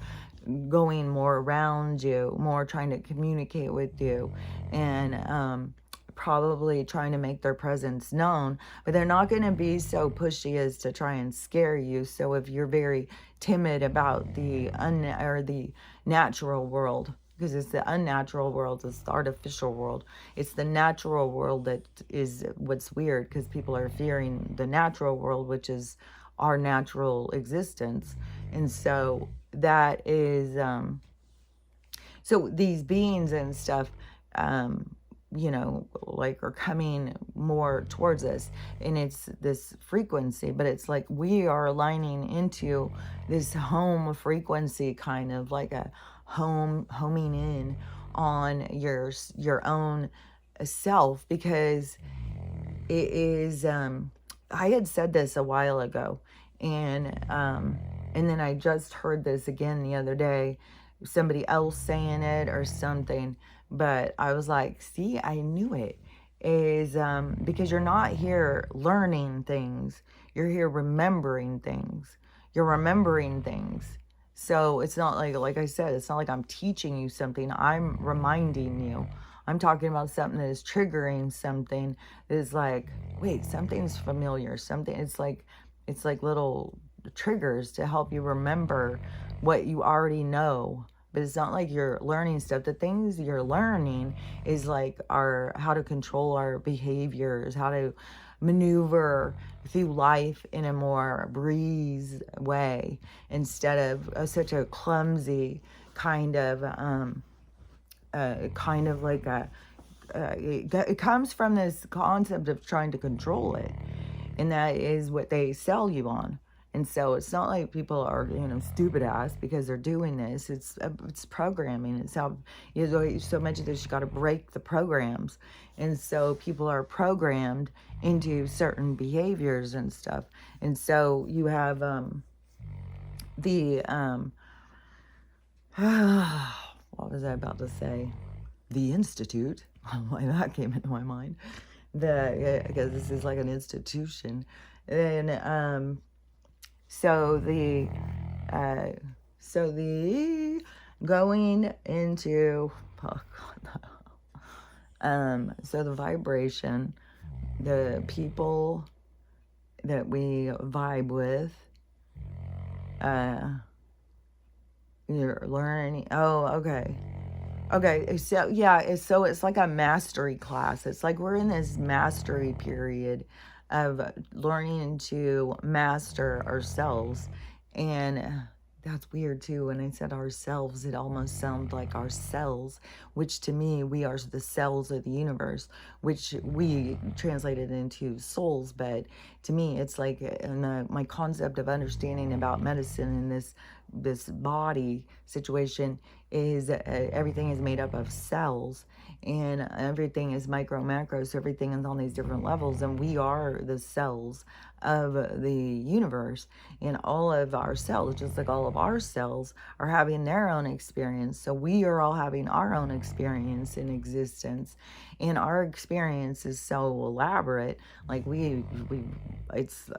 going more around you, more trying to communicate with you, and probably trying to make their presence known, but they're not going to be so pushy as to try and scare you. So if you're very timid about the the natural world, because it's the unnatural world, it's the artificial world, it's the natural world that is what's weird, because people are fearing the natural world, which is our natural existence. And so that is so these beings and stuff, you know, like are coming more towards us, and it's this frequency, but it's like we are aligning into this home frequency, kind of like a homing in on your own self, because it is I had said this a while ago, and then I just heard this again the other day, somebody else saying it or something, but I was like, see, I knew it. Is because you're not here learning things, you're here remembering things. You're remembering things. So it's not like I said, it's not like I'm teaching you something, I'm reminding you. I'm talking about something that is triggering something that is like, wait, something's familiar, something, it's like little triggers to help you remember what you already know. But it's not like you're learning stuff. The things you're learning is like how to control our behaviors, how to maneuver through life in a more breeze way, instead of such a clumsy kind of like it comes from this concept of trying to control it, and that is what they sell you on. And so it's not like people are, stupid ass because they're doing this. It's programming. It's how, so much of this, you got to break the programs. And so people are programmed into certain behaviors and stuff. And so you have what was I about to say? The Institute. Why that came into my mind. Because this is like an institution. And so the going into so the vibration, the people that we vibe with, you're learning. Oh, okay, so yeah, so it's like a mastery class. It's like we're in this mastery period of learning to master ourselves. And that's weird too. When I said ourselves, it almost sounded like our cells, which to me, we are the cells of the universe, which we translated into souls. But to me, it's like my concept of understanding about medicine in this body situation is everything is made up of cells, and everything is micro macro, so everything is on these different levels, and we are the cells of the universe. And all of our cells, just like all of our cells, are having their own experience. So we are all having our own experience in existence, and our experience is so elaborate. Like it's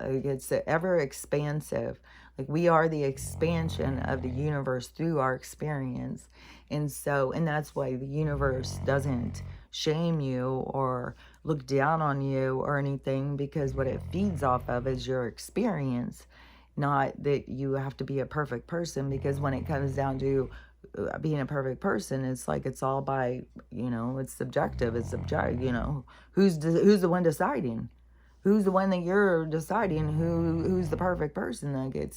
ever expansive. Like we are the expansion of the universe through our experience. And that's why the universe doesn't shame you or look down on you or anything, because what it feeds off of is your experience. Not that you have to be a perfect person, because when it comes down to being a perfect person, it's like it's all by, it's subjective. It's who's the one deciding? Who's the one that you're deciding who's the perfect person? Like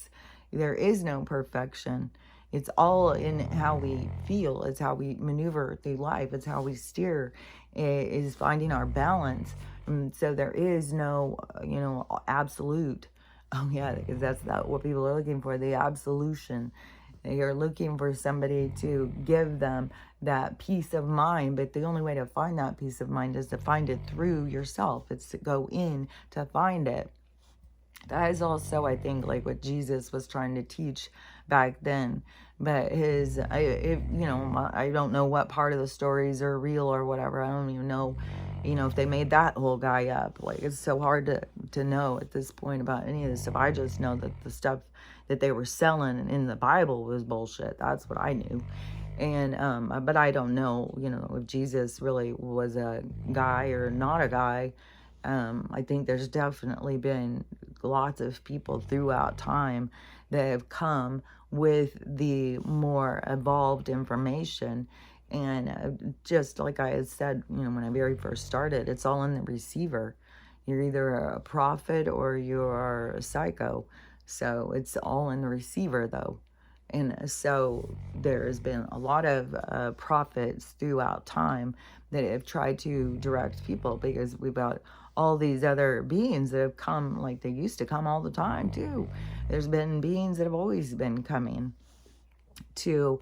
there is no perfection. It's all in how we feel. It's how we maneuver through life. It's how we steer. It is finding our balance. And so there is no, absolute. Oh yeah, because that's not what people are looking for. The absolution. They are looking for somebody to give them that peace of mind. But the only way to find that peace of mind is to find it through yourself. It's to go in to find it. That is also, I think, like what Jesus was trying to teach back then. But I don't know what part of the stories are real or whatever. I don't even know, if they made that whole guy up. Like, it's so hard to know at this point about any of this stuff. I just know that the stuff that they were selling in the Bible was bullshit. That's what I knew. And but I don't know, if Jesus really was a guy or not a guy. I think there's definitely been lots of people throughout time that have come with the more evolved information. And just like I had said, when I very first started, it's all in the receiver. You're either a prophet or you're a psycho. So it's all in the receiver, though. And so there's been a lot of prophets throughout time that have tried to direct people, because we've got all these other beings that have come, like they used to come all the time too. There's been beings that have always been coming to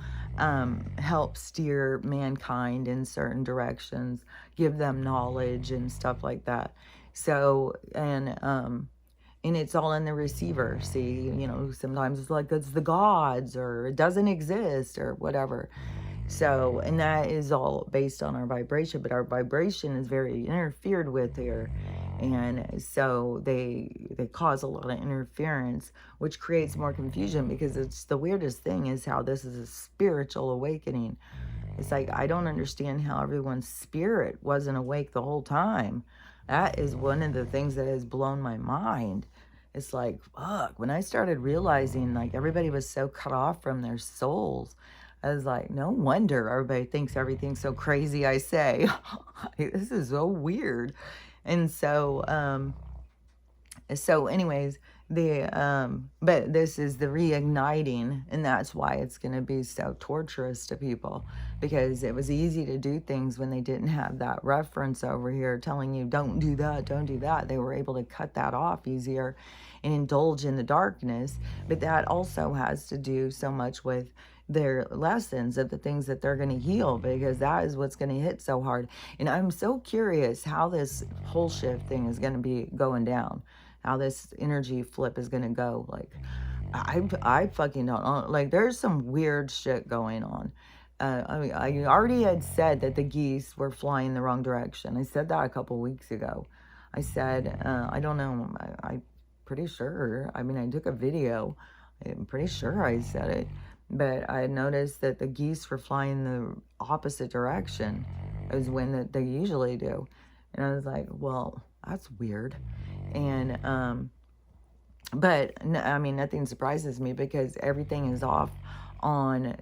help steer mankind in certain directions, give them knowledge and stuff like that. So, and it's all in the receiver. See, sometimes it's like it's the gods or it doesn't exist or whatever. So, and that is all based on our vibration, but our vibration is very interfered with here. And so they cause a lot of interference, which creates more confusion, because it's the weirdest thing is how this is a spiritual awakening. It's like, I don't understand how everyone's spirit wasn't awake the whole time. That is one of the things that has blown my mind. It's like, fuck, when I started realizing like everybody was so cut off from their souls, I was like, no wonder everybody thinks everything's so crazy I say. This is so weird. And so anyways, but this is the reigniting, and that's why it's going to be so torturous to people, because it was easy to do things when they didn't have that reference over here telling you don't do that, don't do that. They were able to cut that off easier and indulge in the darkness. But that also has to do so much with their lessons of the things that they're going to heal, because that is what's going to hit so hard. And I'm so curious how this whole shift thing is going to be going down, how this energy flip is going to go. Like, I fucking don't know. Like, there's some weird shit going on. I mean, I already had said that the geese were flying the wrong direction. I said that a couple weeks ago. I said, I don't know. I'm pretty sure. I mean, I took a video. I'm pretty sure I said it. But I noticed that the geese were flying the opposite direction as when that they usually do. And I was like, well, that's weird. And, but I mean, nothing surprises me, because everything is off on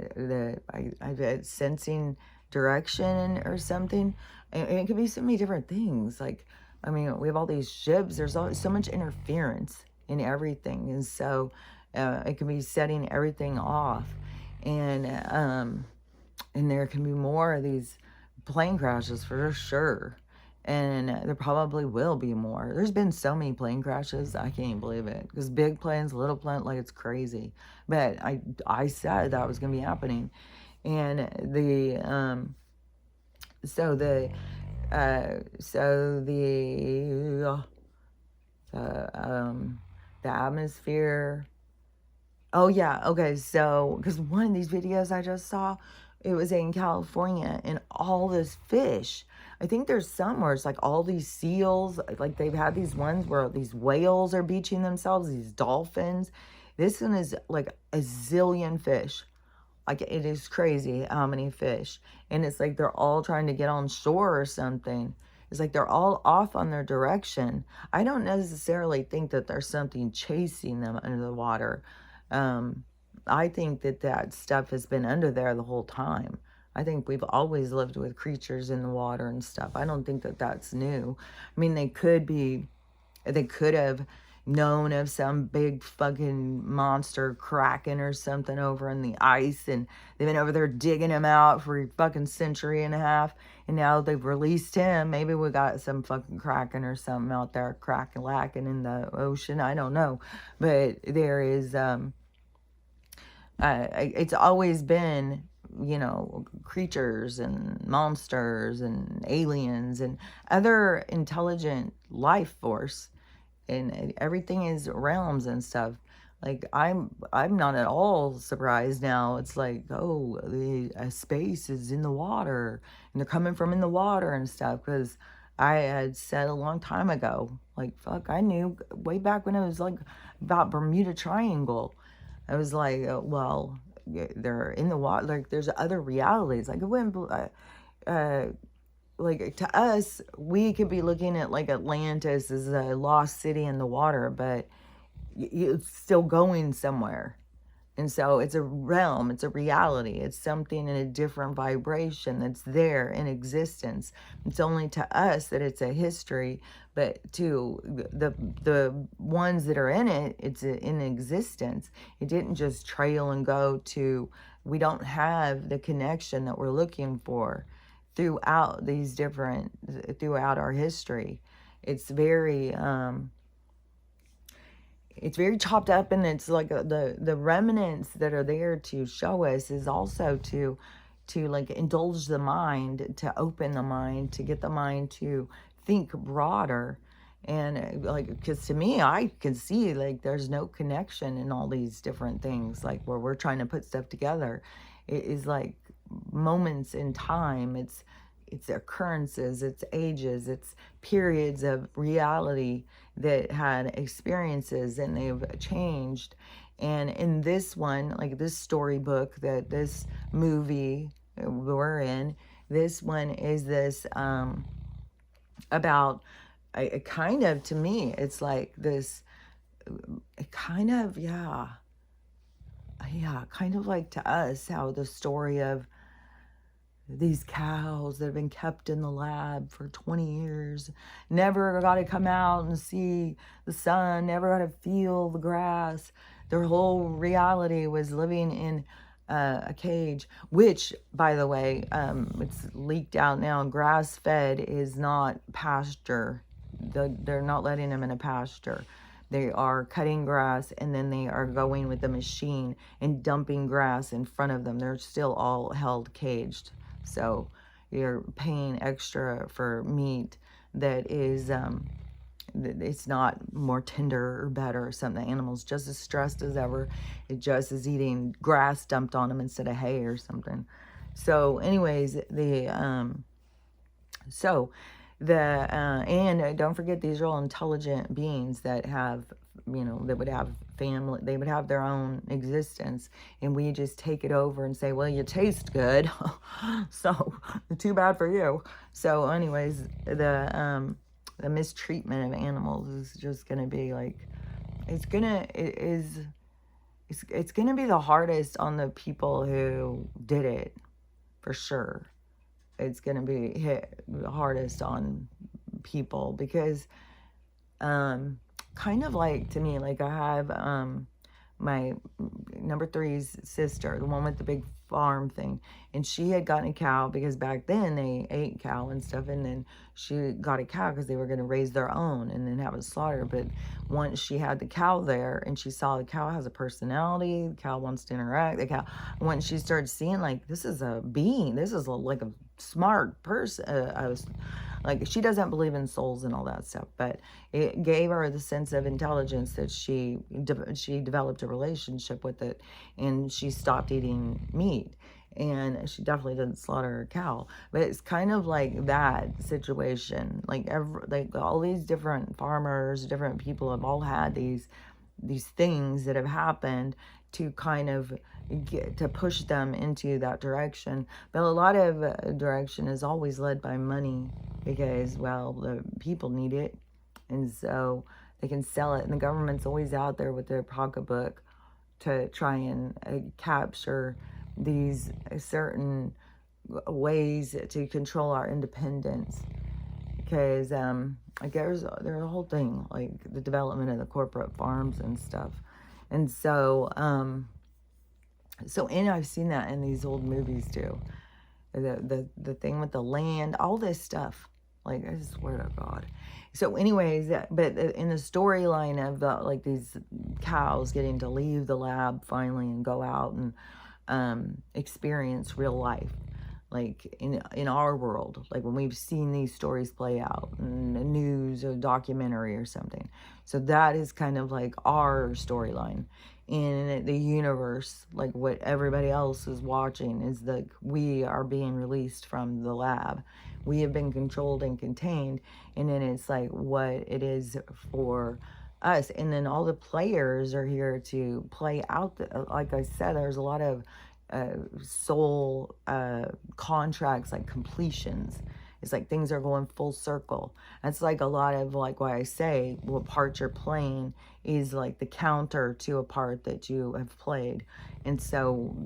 I've sensing direction or something. And it could be so many different things. Like, I mean, we have all these ships. There's so much interference in everything. And so it can be setting everything off. And there can be more of these plane crashes for sure. And there probably will be more. There's been so many plane crashes, I can't even believe it. Because big planes, little planes, like, it's crazy. But I said that was going to be happening. And the atmosphere. Oh yeah, okay, so, because one of these videos I just saw, it was in California, and all this fish. I think there's some where it's like all these seals, like they've had these ones where these whales are beaching themselves, these dolphins. This one is like a zillion fish. Like, it is crazy how many fish. And it's like they're all trying to get on shore or something. It's like they're all off on their direction. I don't necessarily think that there's something chasing them under the water. I think that stuff has been under there the whole time. I think we've always lived with creatures in the water and stuff. I don't think that that's new. I mean, they could have known of some big fucking monster kraken or something over in the ice, and they've been over there digging him out for a fucking century and a half, and now they've released him. Maybe we got some fucking kraken or something out there crack-a-lacking in the ocean. I don't know. But there is It's always been, you know, creatures and monsters and aliens and other intelligent life force, and everything is realms and stuff. Like I'm not at all surprised now. It's like, oh, the space is in the water and they're coming from in the water and stuff, because I had said a long time ago, like, fuck, I knew way back when it was like about Bermuda Triangle. I was like, well, they're in the water. Like, there's other realities. Like, it wouldn't. Like, to us, we could be looking at like Atlantis as a lost city in the water, but it's still going somewhere. And so it's a realm, it's a reality, it's something in a different vibration that's there in existence. It's only to us that it's a history, but to the ones that are in it, it's in existence. It didn't just trail and go to, we don't have the connection that we're looking for throughout these different, throughout our history. It's very, it's very chopped up, and it's like the remnants that are there to show us is also to like indulge the mind, to open the mind, to get the mind to think broader. And like, because to me, I can see like there's no connection in all these different things, like where we're trying to put stuff together. It is like moments in time. It's occurrences, it's ages, it's periods of reality that had experiences and they've changed. And in this one, like this storybook, that this movie we're in, this one is this about a kind of, to me, it's like this kind of, yeah, kind of like to us how the story of these cows that have been kept in the lab for 20 years, never got to come out and see the sun, never got to feel the grass. Their whole reality was living in a cage, which, by the way, it's leaked out now. Grass-fed is not pasture. They're not letting them in a pasture. They are cutting grass, and then they are going with the machine and dumping grass in front of them. They're still all held caged. So you're paying extra for meat that is, it's not more tender or better or something. The animal's just as stressed as ever. It just is eating grass dumped on them instead of hay or something. So anyways, and don't forget, these are all intelligent beings that have, you know, that would have family, they would have their own existence, and we just take it over and say, well, you taste good, so too bad for you. So anyways, the mistreatment of animals is just gonna be like, it's gonna be the hardest on the people who did it, for sure. It's going to be hit the hardest on people, because kind of like, to me, like I have my number three's sister, the one with the big farm thing, and she had gotten a cow, because back then they ate cow and stuff, and then she got a cow because they were going to raise their own and then have it slaughtered. But once she had the cow there and she saw the cow has a personality, the cow wants to interact, the cow, once she started seeing like, this is a being, this is like a smart person, I was like, she doesn't believe in souls and all that stuff, but it gave her the sense of intelligence that she developed a relationship with it, and she stopped eating meat, and she definitely didn't slaughter a cow. But it's kind of like that situation. Like like all these different farmers, different people have all had these things that have happened to kind of to push them into that direction. But a lot of direction is always led by money, because, well, the people need it, and so they can sell it, and the government's always out there with their pocketbook to try and capture these certain ways to control our independence. Because like there's a whole thing, like the development of the corporate farms and stuff. And so and I've seen that in these old movies too, the thing with the land, all this stuff, Like, I swear to God. So anyways, but in the storyline of the, like, these cows getting to leave the lab finally and go out and experience real life, like in our world, like when we've seen these stories play out in the news or documentary or something. So that is kind of like our storyline in the universe. Like what everybody else is watching is like we are being released from the lab, we have been controlled and contained, and then it's like what it is for us. And then all the players are here to play out like I said, there's a lot of soul contracts, like completions. It's like things are going full circle. That's like a lot of like why I say what part you're playing is like the counter to a part that you have played. And so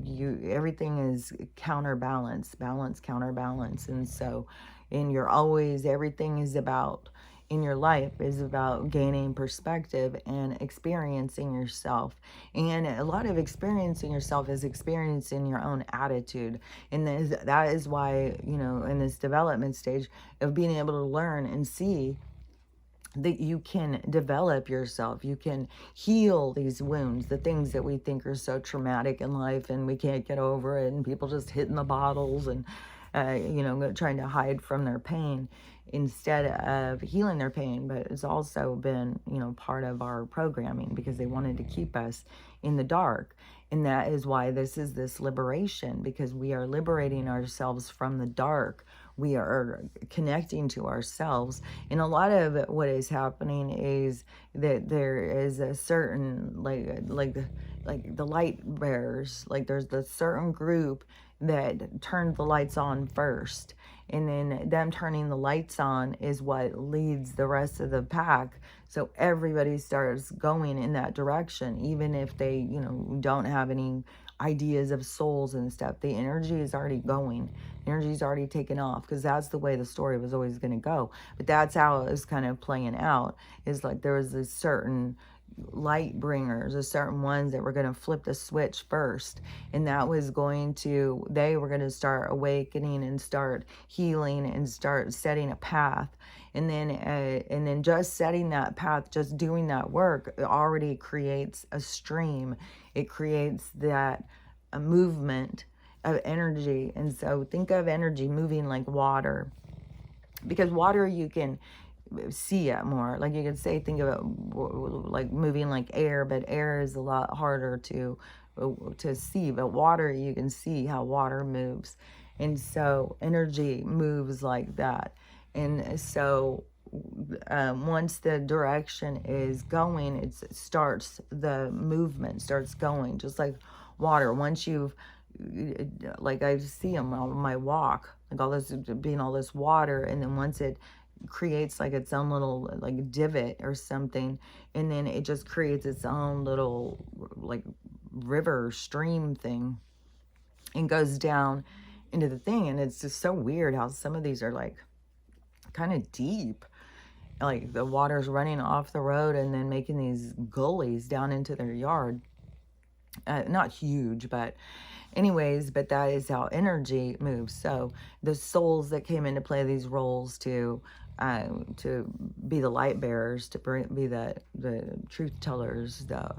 everything is counterbalance, balance, counterbalance. And so, and you're always, everything is about, in your life is about gaining perspective and experiencing yourself. And a lot of experiencing yourself is experiencing your own attitude. And that is why, you know, in this development stage of being able to learn and see that you can develop yourself, you can heal these wounds, the things that we think are so traumatic in life and we can't get over it, and people just hitting the bottles and you know, trying to hide from their pain instead of healing their pain. But it's also been, you know, part of our programming because they wanted to keep us in the dark. And that is why this is this liberation, because we are liberating ourselves from the dark. We are connecting to ourselves. And a lot of what is happening is that there is a certain, like the light bearers, like there's the certain group that turned the lights on first, and then them turning the lights on is what leads the rest of the pack. So everybody starts going in that direction, even if they, you know, don't have any ideas of souls and stuff. The energy is already going, energy is already taken off, because that's the way the story was always going to go. But that's how it was kind of playing out, is like there was this certain light bringers, a certain ones that were going to flip the switch first, and that was going to, they were going to start awakening and start healing and start setting a path. And then just setting that path, just doing that work, it already creates a stream. It creates that a movement of energy. And so think of energy moving like water, because water you can see it more. Like you could say, think of it like moving like air, but air is a lot harder to see. But water, you can see how water moves. And so energy moves like that. And so once the direction is going, it starts, the movement starts going, just like water. Once you've, like I see them on my walk, like all this being all this water, and then once it creates like its own little like divot or something, and then it just creates its own little like river stream thing and goes down into the thing. And it's just so weird how some of these are like kind of deep, like the water's running off the road and then making these gullies down into their yard. Not huge, but anyways, but that is how energy moves. So the souls that came into play these roles to be the light bearers, to be the truth tellers, the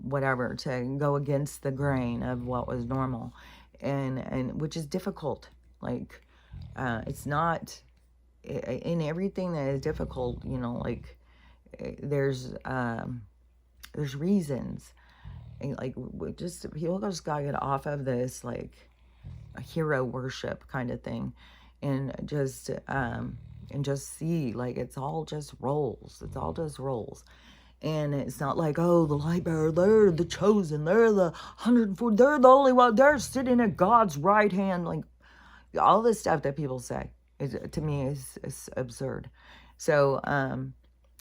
whatever, to go against the grain of what was normal, and which is difficult. Like it's not in everything that is difficult, you know, like there's reasons. And like just people just gotta get off of this like a hero worship kind of thing, and just see like it's all just roles. It's all just roles. And it's not like, oh, the light bearer, they're the chosen, they're the 140, they're the only one, they're sitting at God's right hand. Like all this stuff that people say is, to me, is absurd. So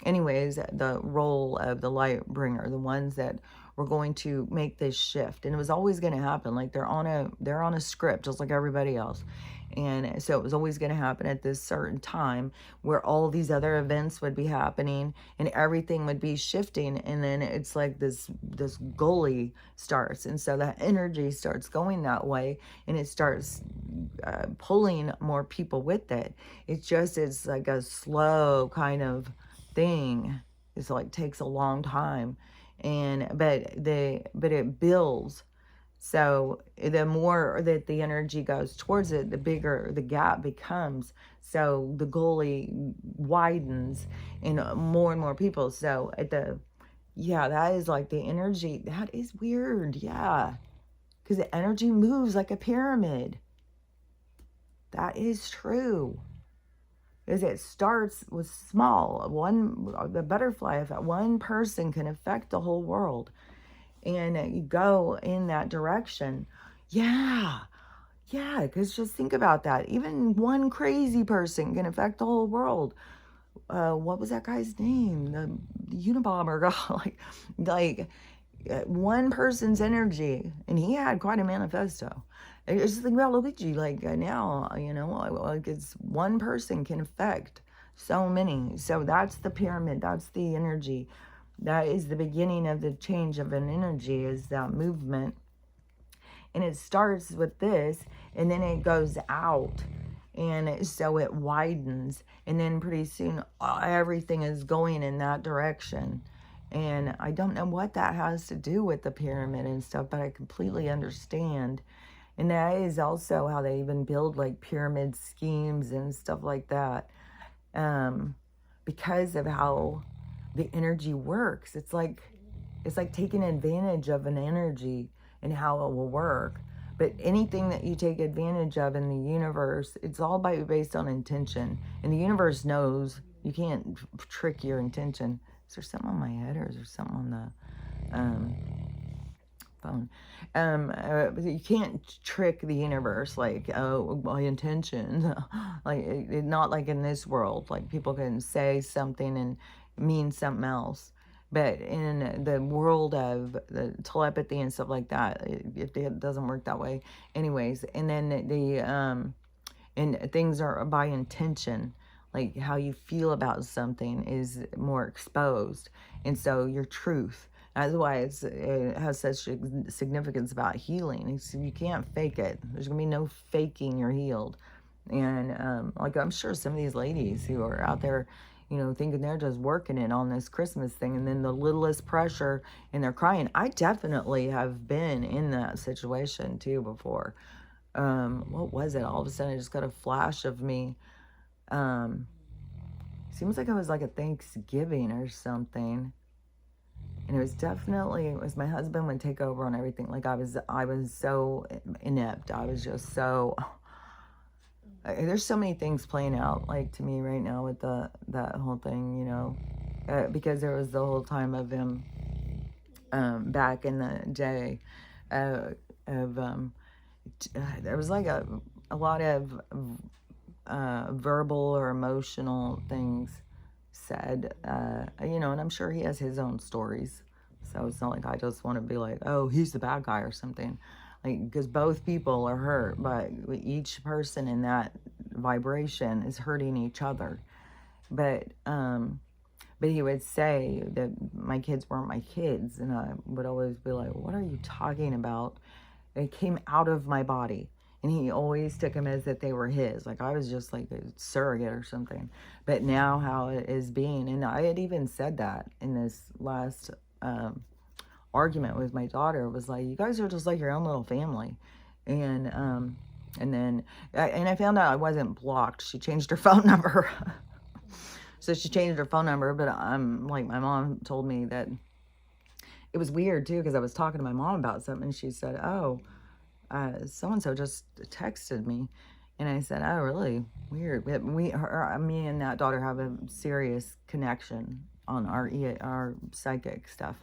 anyways, the role of the light bringer, the ones that were going to make this shift. And it was always going to happen. Like they're on a script just like everybody else. And so it was always going to happen at this certain time where all these other events would be happening and everything would be shifting. And then it's like this gully starts. And so that energy starts going that way, and it starts pulling more people with it. It's like a slow kind of thing. It's like takes a long time, and but it builds. So the more that the energy goes towards it, the bigger the gap becomes. So the gully widens, and more people. So yeah, that is like the energy. That is weird. Yeah. Because the energy moves like a pyramid. That is true. Is it starts with small. The butterfly effect. One person can affect the whole world, and you go in that direction. Yeah, yeah. Because just think about that. Even one crazy person can affect the whole world. What was that guy's name? The Unabomber guy. like one person's energy, and he had quite a manifesto. I just think about Luigi, like now, like it's one person can affect so many. So that's the pyramid, that's the energy. That is the beginning of the change of an energy, is that movement. And it starts with this, and then it goes out. And so it widens, and then pretty soon everything is going in that direction. And I don't know what that has to do with the pyramid and stuff, but I completely understand. And that is also how they even build like pyramid schemes and stuff like that, because of how the energy works. It's like taking advantage of an energy and how it will work. But anything that you take advantage of in the universe, it's all based on intention. And the universe knows you can't trick your intention. Is there something on my head, or is there something on the phone? You can't trick the universe, like, oh, my intentions. Like, not like in this world. Like, people can say something and mean something else. But in the world of the telepathy and stuff like that, it doesn't work that way. Anyways, and then and things are by intention. Like how you feel about something is more exposed. And so your truth. That's why it has such significance about healing. You can't fake it. There's going to be no faking you're healed. And like I'm sure some of these ladies who are out there, thinking they're just working it on this Christmas thing, and then the littlest pressure and they're crying. I definitely have been in that situation too before. What was it? All of a sudden I just got a flash of me. Seems like it was like a Thanksgiving or something. And it was my husband would take over on everything. Like I was so inept. I was just so, there's so many things playing out like to me right now with that whole thing, because there was the whole time of him back in the day of there was like a lot of verbal or emotional things said, and I'm sure he has his own stories. So it's not like I just want to be like, oh, he's the bad guy or something. Like, because both people are hurt, but each person in that vibration is hurting each other. But he would say that my kids weren't my kids, and I would always be like, what are you talking about? They came out of my body. And he always took them as if they were his. Like I was just like a surrogate or something. But now how it is being, and I had even said that in this last argument with my daughter, was like, you guys are just like your own little family. And then I found out I wasn't blocked. She changed her phone number. So she changed her phone number, but like my mom told me that it was weird too, because I was talking to my mom about something, and she said, oh, so-and-so just texted me. And I said, oh, really? Weird. Me and that daughter have a serious connection on our psychic stuff.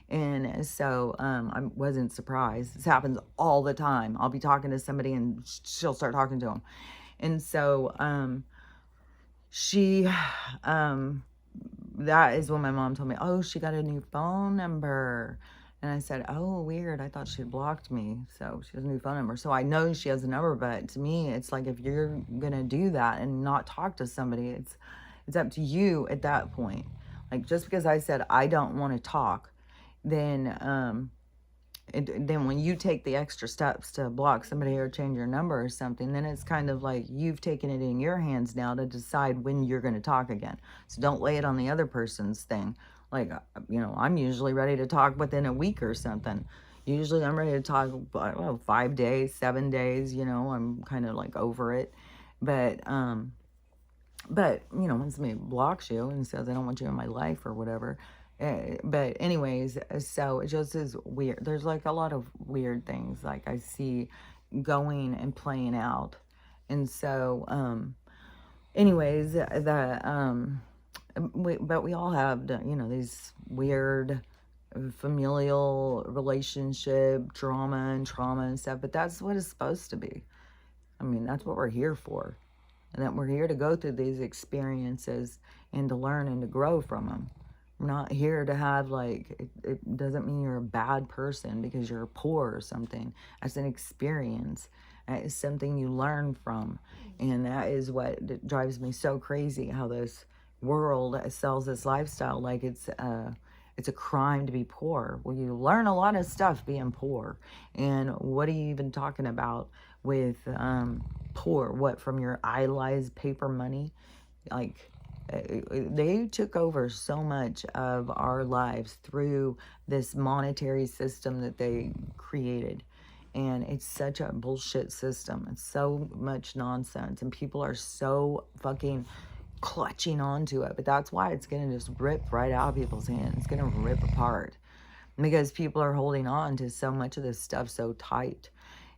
And so I wasn't surprised. This happens all the time. I'll be talking to somebody and she'll start talking to them. And so she that is when my mom told me, oh, she got a new phone number. And I said, oh, weird. I thought she had blocked me. So she has a new phone number. So I know she has a number, but to me, it's like if you're going to do that and not talk to somebody, it's up to you at that point. Like just because I said I don't want to talk, then then when you take the extra steps to block somebody or change your number or something, then it's kind of like you've taken it in your hands now to decide when you're going to talk again. So don't lay it on the other person's thing. Like, I'm usually ready to talk within a week or something. Usually I'm ready to talk, 5 days, 7 days, I'm kind of like over it. But when somebody blocks you and says, I don't want you in my life or whatever. But anyways, so it just is weird. There's like a lot of weird things like I see going and playing out. And so, anyways, but we all have, these weird familial relationship drama and trauma and stuff, but that's what it's supposed to be. I mean, that's what we're here for. And that we're here to go through these experiences and to learn and to grow from them. We're not here to have, like, it doesn't mean you're a bad person because you're poor or something. That's an experience. It's something you learn from. And that is what drives me so crazy, how this world sells this lifestyle like it's a crime to be poor. Well, you learn a lot of stuff being poor. And what are you even talking about with poor? What, from your idolized paper money? Like, they took over so much of our lives through this monetary system that they created. And it's such a bullshit system. It's so much nonsense. And people are so fucking clutching onto it. But that's why it's going to just rip right out of people's hands. It's going to rip apart. Because people are holding on to so much of this stuff so tight.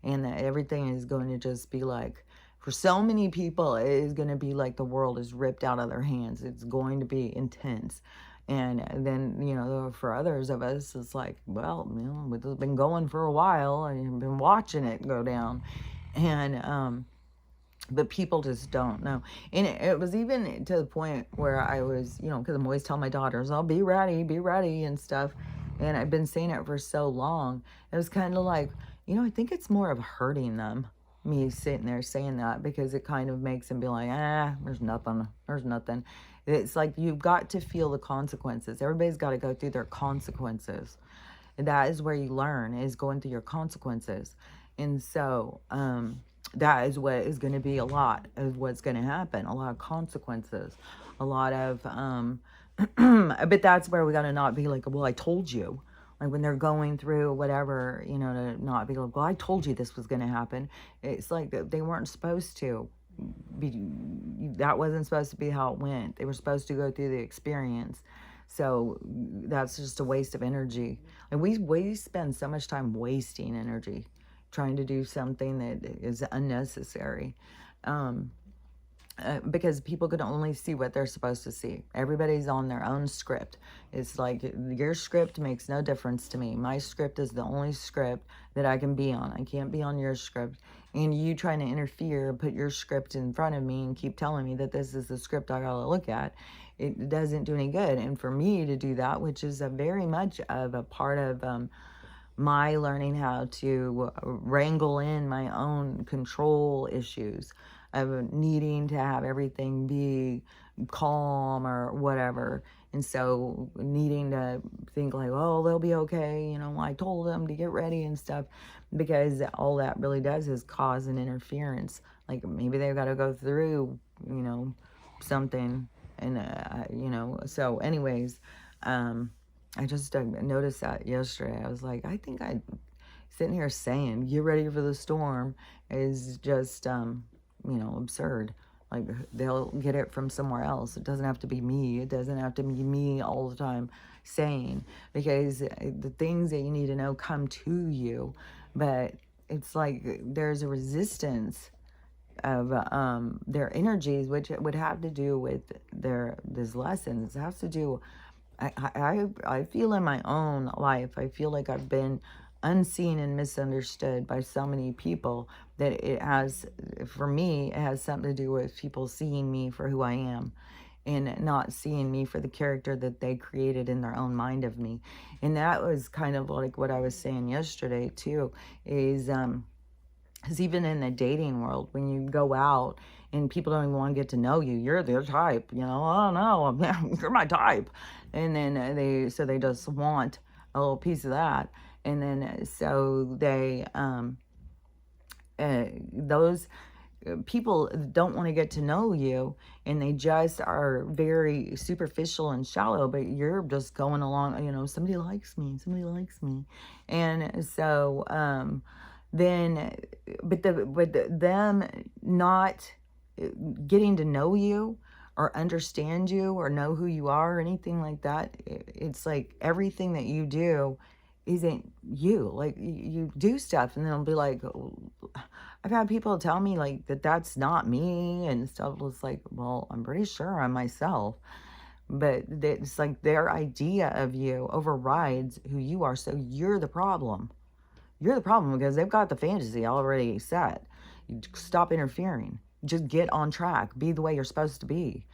And that everything is going to just be like, for so many people, it is going to be like the world is ripped out of their hands. It's going to be intense. And then, for others of us, it's like, well, it's been going for a while. I've been watching it go down. And, but people just don't know. And it was even to the point where I was, because I'm always telling my daughters, I'll be ready and stuff. And I've been saying it for so long. It was kind of like, I think it's more of hurting them, me sitting there saying that, because it kind of makes them be like, there's nothing. It's like you've got to feel the consequences. Everybody's got to go through their consequences. And that is where you learn, is going through your consequences. And so that is what is going to be a lot of what's going to happen. A lot of consequences. A lot of, but that's where we got to not be like, well, I told you. Like when they're going through whatever, to not be like, well, I told you this was going to happen. It's like they weren't supposed to be, that wasn't supposed to be how it went. They were supposed to go through the experience. So that's just a waste of energy. And we spend so much time wasting energy trying to do something that is unnecessary. Because people can only see what they're supposed to see. Everybody's on their own script. It's like your script makes no difference to me. My script is the only script that I can be on. I can't be on your script. And you trying to interfere, put your script in front of me and keep telling me that this is the script I gotta look at, it doesn't do any good. And for me to do that, which is a very much of a part of my learning how to wrangle in my own control issues, of needing to have everything be calm or whatever. And so needing to think like, oh, they'll be okay. I told them to get ready and stuff, because all that really does is cause an interference. Like maybe they've got to go through, something. And, so anyways, I just noticed that yesterday. I was like, I think sitting here saying, get ready for the storm is just, absurd. Like they'll get it from somewhere else. It doesn't have to be me. It doesn't have to be me all the time saying, because the things that you need to know come to you. But it's like there's a resistance of their energies, which would have to do with these lessons. It has to do, I feel in my own life, I feel like I've been unseen and misunderstood by so many people that it has, for me, it has something to do with people seeing me for who I am. and not seeing me for the character that they created in their own mind of me. And that was kind of like what I was saying yesterday too, is because even in the dating world, when you go out and people don't even want to get to know you, you're their type, oh no, you're my type. And then they just want a little piece of that. And then so they, those people don't want to get to know you, and they just are very superficial and shallow, but you're just going along, somebody likes me, somebody likes me. And so then them not getting to know you or understand you or know who you are or anything like that, it's like everything that you do isn't you. Like you do stuff and then it'll be like, I've had people tell me like that's not me and stuff. It's like, well, I'm pretty sure I'm myself. But it's like their idea of you overrides who you are. So you're the problem. You're the problem because they've got the fantasy already set. You stop interfering. Just get on track. Be the way you're supposed to be.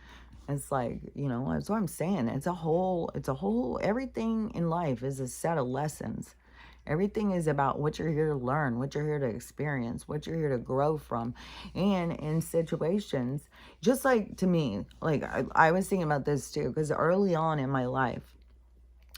It's like, that's what I'm saying. It's a whole, everything in life is a set of lessons. Everything is about what you're here to learn, what you're here to experience, what you're here to grow from. And in situations, just like to me, like I was thinking about this too, because early on in my life,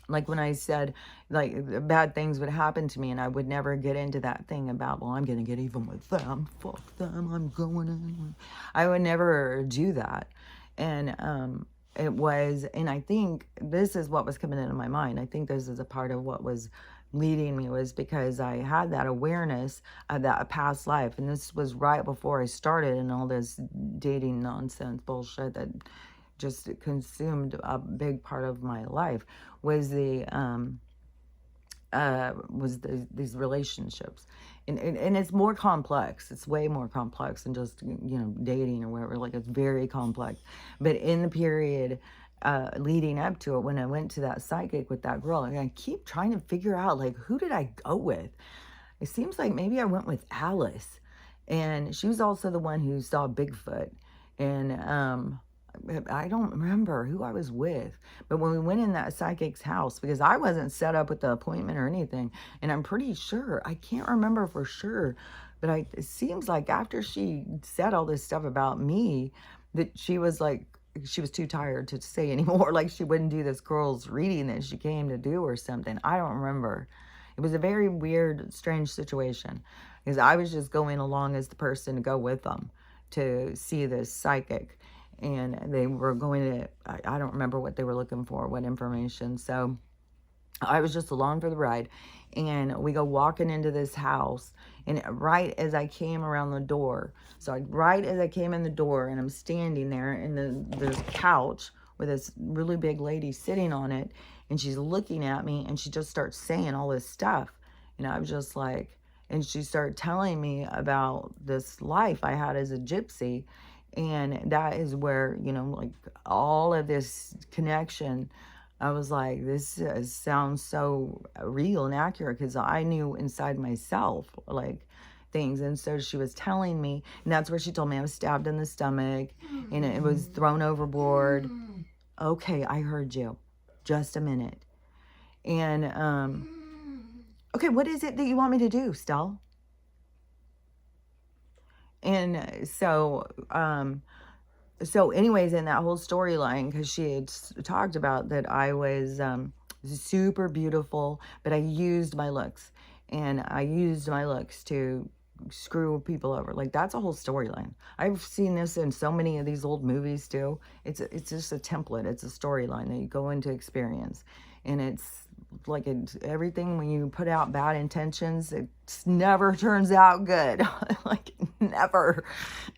like when I said like bad things would happen to me and I would never get into that thing about, well, I'm going to get even with them. Fuck them. I'm going in. I would never do that. And it was, and I think this is what was coming into my mind. I think this is a part of what was leading me, was because I had that awareness of that past life. And this was right before I started and all this dating nonsense bullshit that just consumed a big part of my life, was these relationships. And it's more complex. It's way more complex than just, dating or whatever. Like, it's very complex. But in the period leading up to it, when I went to that psychic with that girl, and I keep trying to figure out, like, who did I go with? It seems like maybe I went with Alice. And she was also the one who saw Bigfoot. And I don't remember who I was with, but when we went in that psychic's house, because I wasn't set up with the appointment or anything, and I'm pretty sure, I can't remember for sure, but it seems like after she said all this stuff about me, that she was like, she was too tired to say anymore. Like she wouldn't do this girl's reading that she came to do or something. I don't remember. It was a very weird, strange situation because I was just going along as the person to go with them to see this psychic. And they were going to, I don't remember what they were looking for, what information. So I was just along for the ride. And we go walking into this house. And right as I came around the door, right as I came in the door and I'm standing there, and there's a couch with this really big lady sitting on it. And she's looking at me and she just starts saying all this stuff. And I was just like, and she started telling me about this life I had as a gypsy. And that is where, like all of this connection, I was like, this sounds so real and accurate, because I knew inside myself, like, things. And so she was telling me, and that's where she told me I was stabbed in the stomach and it was thrown overboard. Okay, I heard you. Just a minute. And, okay, what is it that you want me to do, Stell? And so anyways, in that whole storyline, because she had talked about that I was super beautiful, but I used my looks. And I used my looks to screw people over. Like, that's a whole storyline. I've seen this in so many of these old movies too. It's just a template. It's a storyline that you go into experience. And it's like everything, when you put out bad intentions, it never turns out good. Like, never.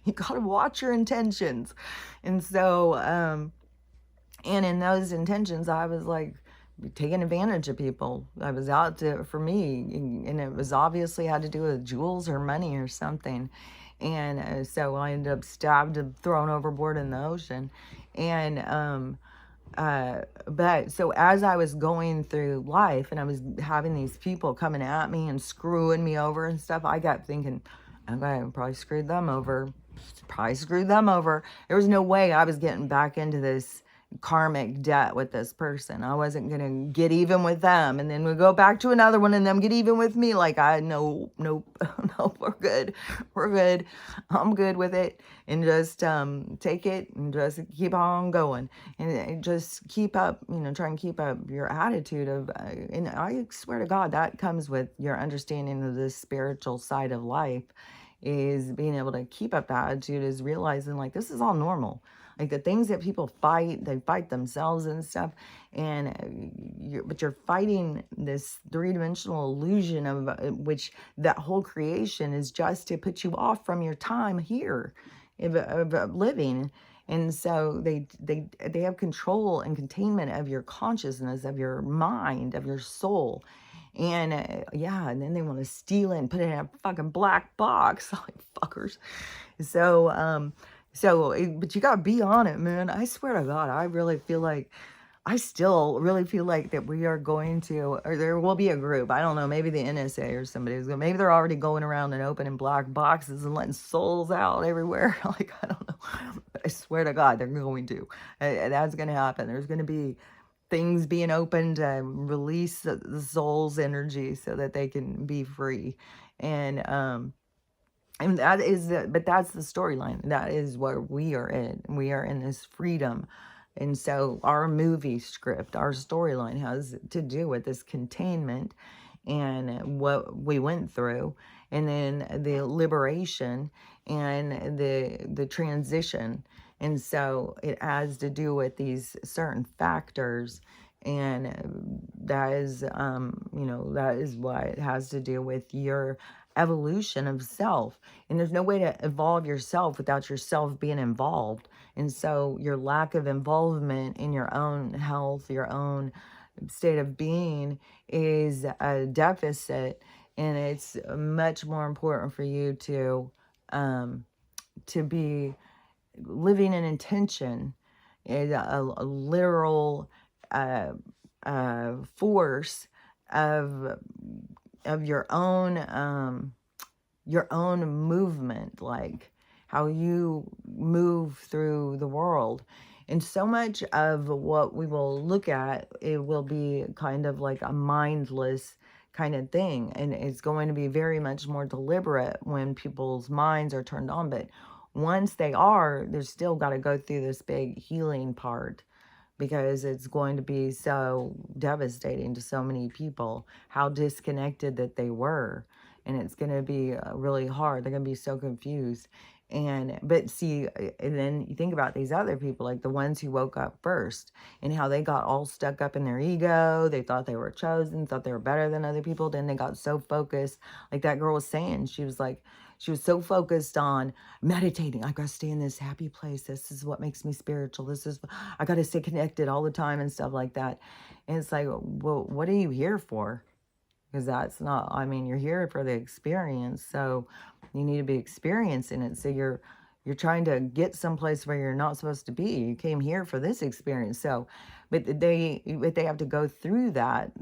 You gotta watch your intentions. And so and in those intentions, I was like taking advantage of people. I was out for me, and it was obviously had to do with jewels or money or something. And so I ended up stabbed and thrown overboard in the ocean. And but so as I was going through life and I was having these people coming at me and screwing me over and stuff, I got thinking, okay, I probably screwed them over. Probably screwed them over. There was no way I was getting back into this karmic debt with this person. I wasn't gonna get even with them and then we go back to another one and them get even with me. Like, I no, nope, nope, we're good. We're good. I'm good with it. And just take it and just keep on going. And just keep up, try and keep up your attitude of and I swear to God, that comes with your understanding of the spiritual side of life, is being able to keep up that attitude, is realizing like this is all normal. Like the things that people fight, they fight themselves and stuff. And but you're fighting this three-dimensional illusion of which that whole creation is just to put you off from your time here of living. And so they have control and containment of your consciousness, of your mind, of your soul. And yeah, and then they want to steal it and put it in a fucking black box, like fuckers. So, but you gotta be on it, man. I swear to God, I still really feel like that we are going to, or there will be a group. I don't know, maybe the NSA or somebody is going. Maybe they're already going around and opening black boxes and letting souls out everywhere. Like, I don't know, but I swear to God, they're going to. That's going to happen. There's going to be things being opened to release the soul's energy so that they can be free. And that is but that's the storyline. That is what we are in. We are in this freedom. And so our movie script, our storyline has to do with this containment and what we went through, and then the liberation and the transition. And so it has to do with these certain factors, and that is that is what it has to do with your evolution of self. And there's no way to evolve yourself without yourself being involved. And so your lack of involvement in your own health, your own state of being, is a deficit. And it's much more important for you to be living in intention, is a literal force of your own movement, like how you move through the world. And so much of what we will look at, it will be kind of like a mindless kind of thing, and it's going to be very much more deliberate when people's minds are turned on. But once they are, they're still got to go through this big healing part, because it's going to be so devastating to so many people how disconnected that they were. And it's going to be really hard. They're going to be so confused. But see, and then you think about these other people, like the ones who woke up first, and how they got all stuck up in their ego. They thought they were chosen, thought they were better than other people. Then they got so focused, like that girl was saying, she was so focused on meditating. I gotta stay in this happy place. This is what makes me spiritual. I gotta stay connected all the time and stuff like that. And it's like, well, what are you here for? Because that's not, I mean, you're here for the experience. So you need to be experiencing it. So you're trying to get someplace where you're not supposed to be. You came here for this experience. So, but they have to go through that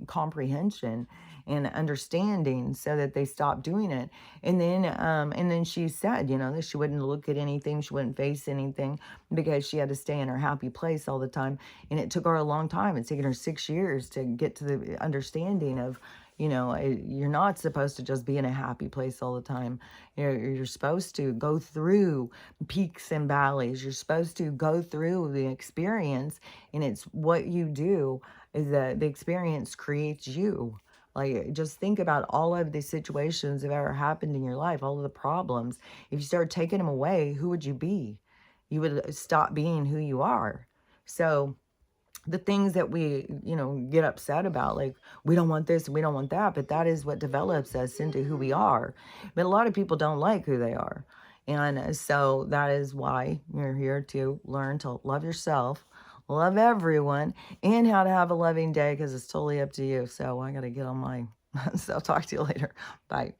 comprehension and understanding so that they stop doing it. And then she said, that she wouldn't look at anything, she wouldn't face anything, because she had to stay in her happy place all the time. And it took her a long time. It's taken her 6 years to get to the understanding of, you're not supposed to just be in a happy place all the time. You're supposed to go through peaks and valleys. You're supposed to go through the experience, and it's what you do is that the experience creates you. Like, just think about all of the situations that have ever happened in your life, all of the problems. If you start taking them away, who would you be? You would stop being who you are. So the things that we, get upset about, like, we don't want this, we don't want that, but that is what develops us into who we are. But a lot of people don't like who they are. And so that is why you're here to learn to love yourself, love everyone, and how to have a loving day, because it's totally up to you. So I got to get on my, so I'll talk to you later. Bye.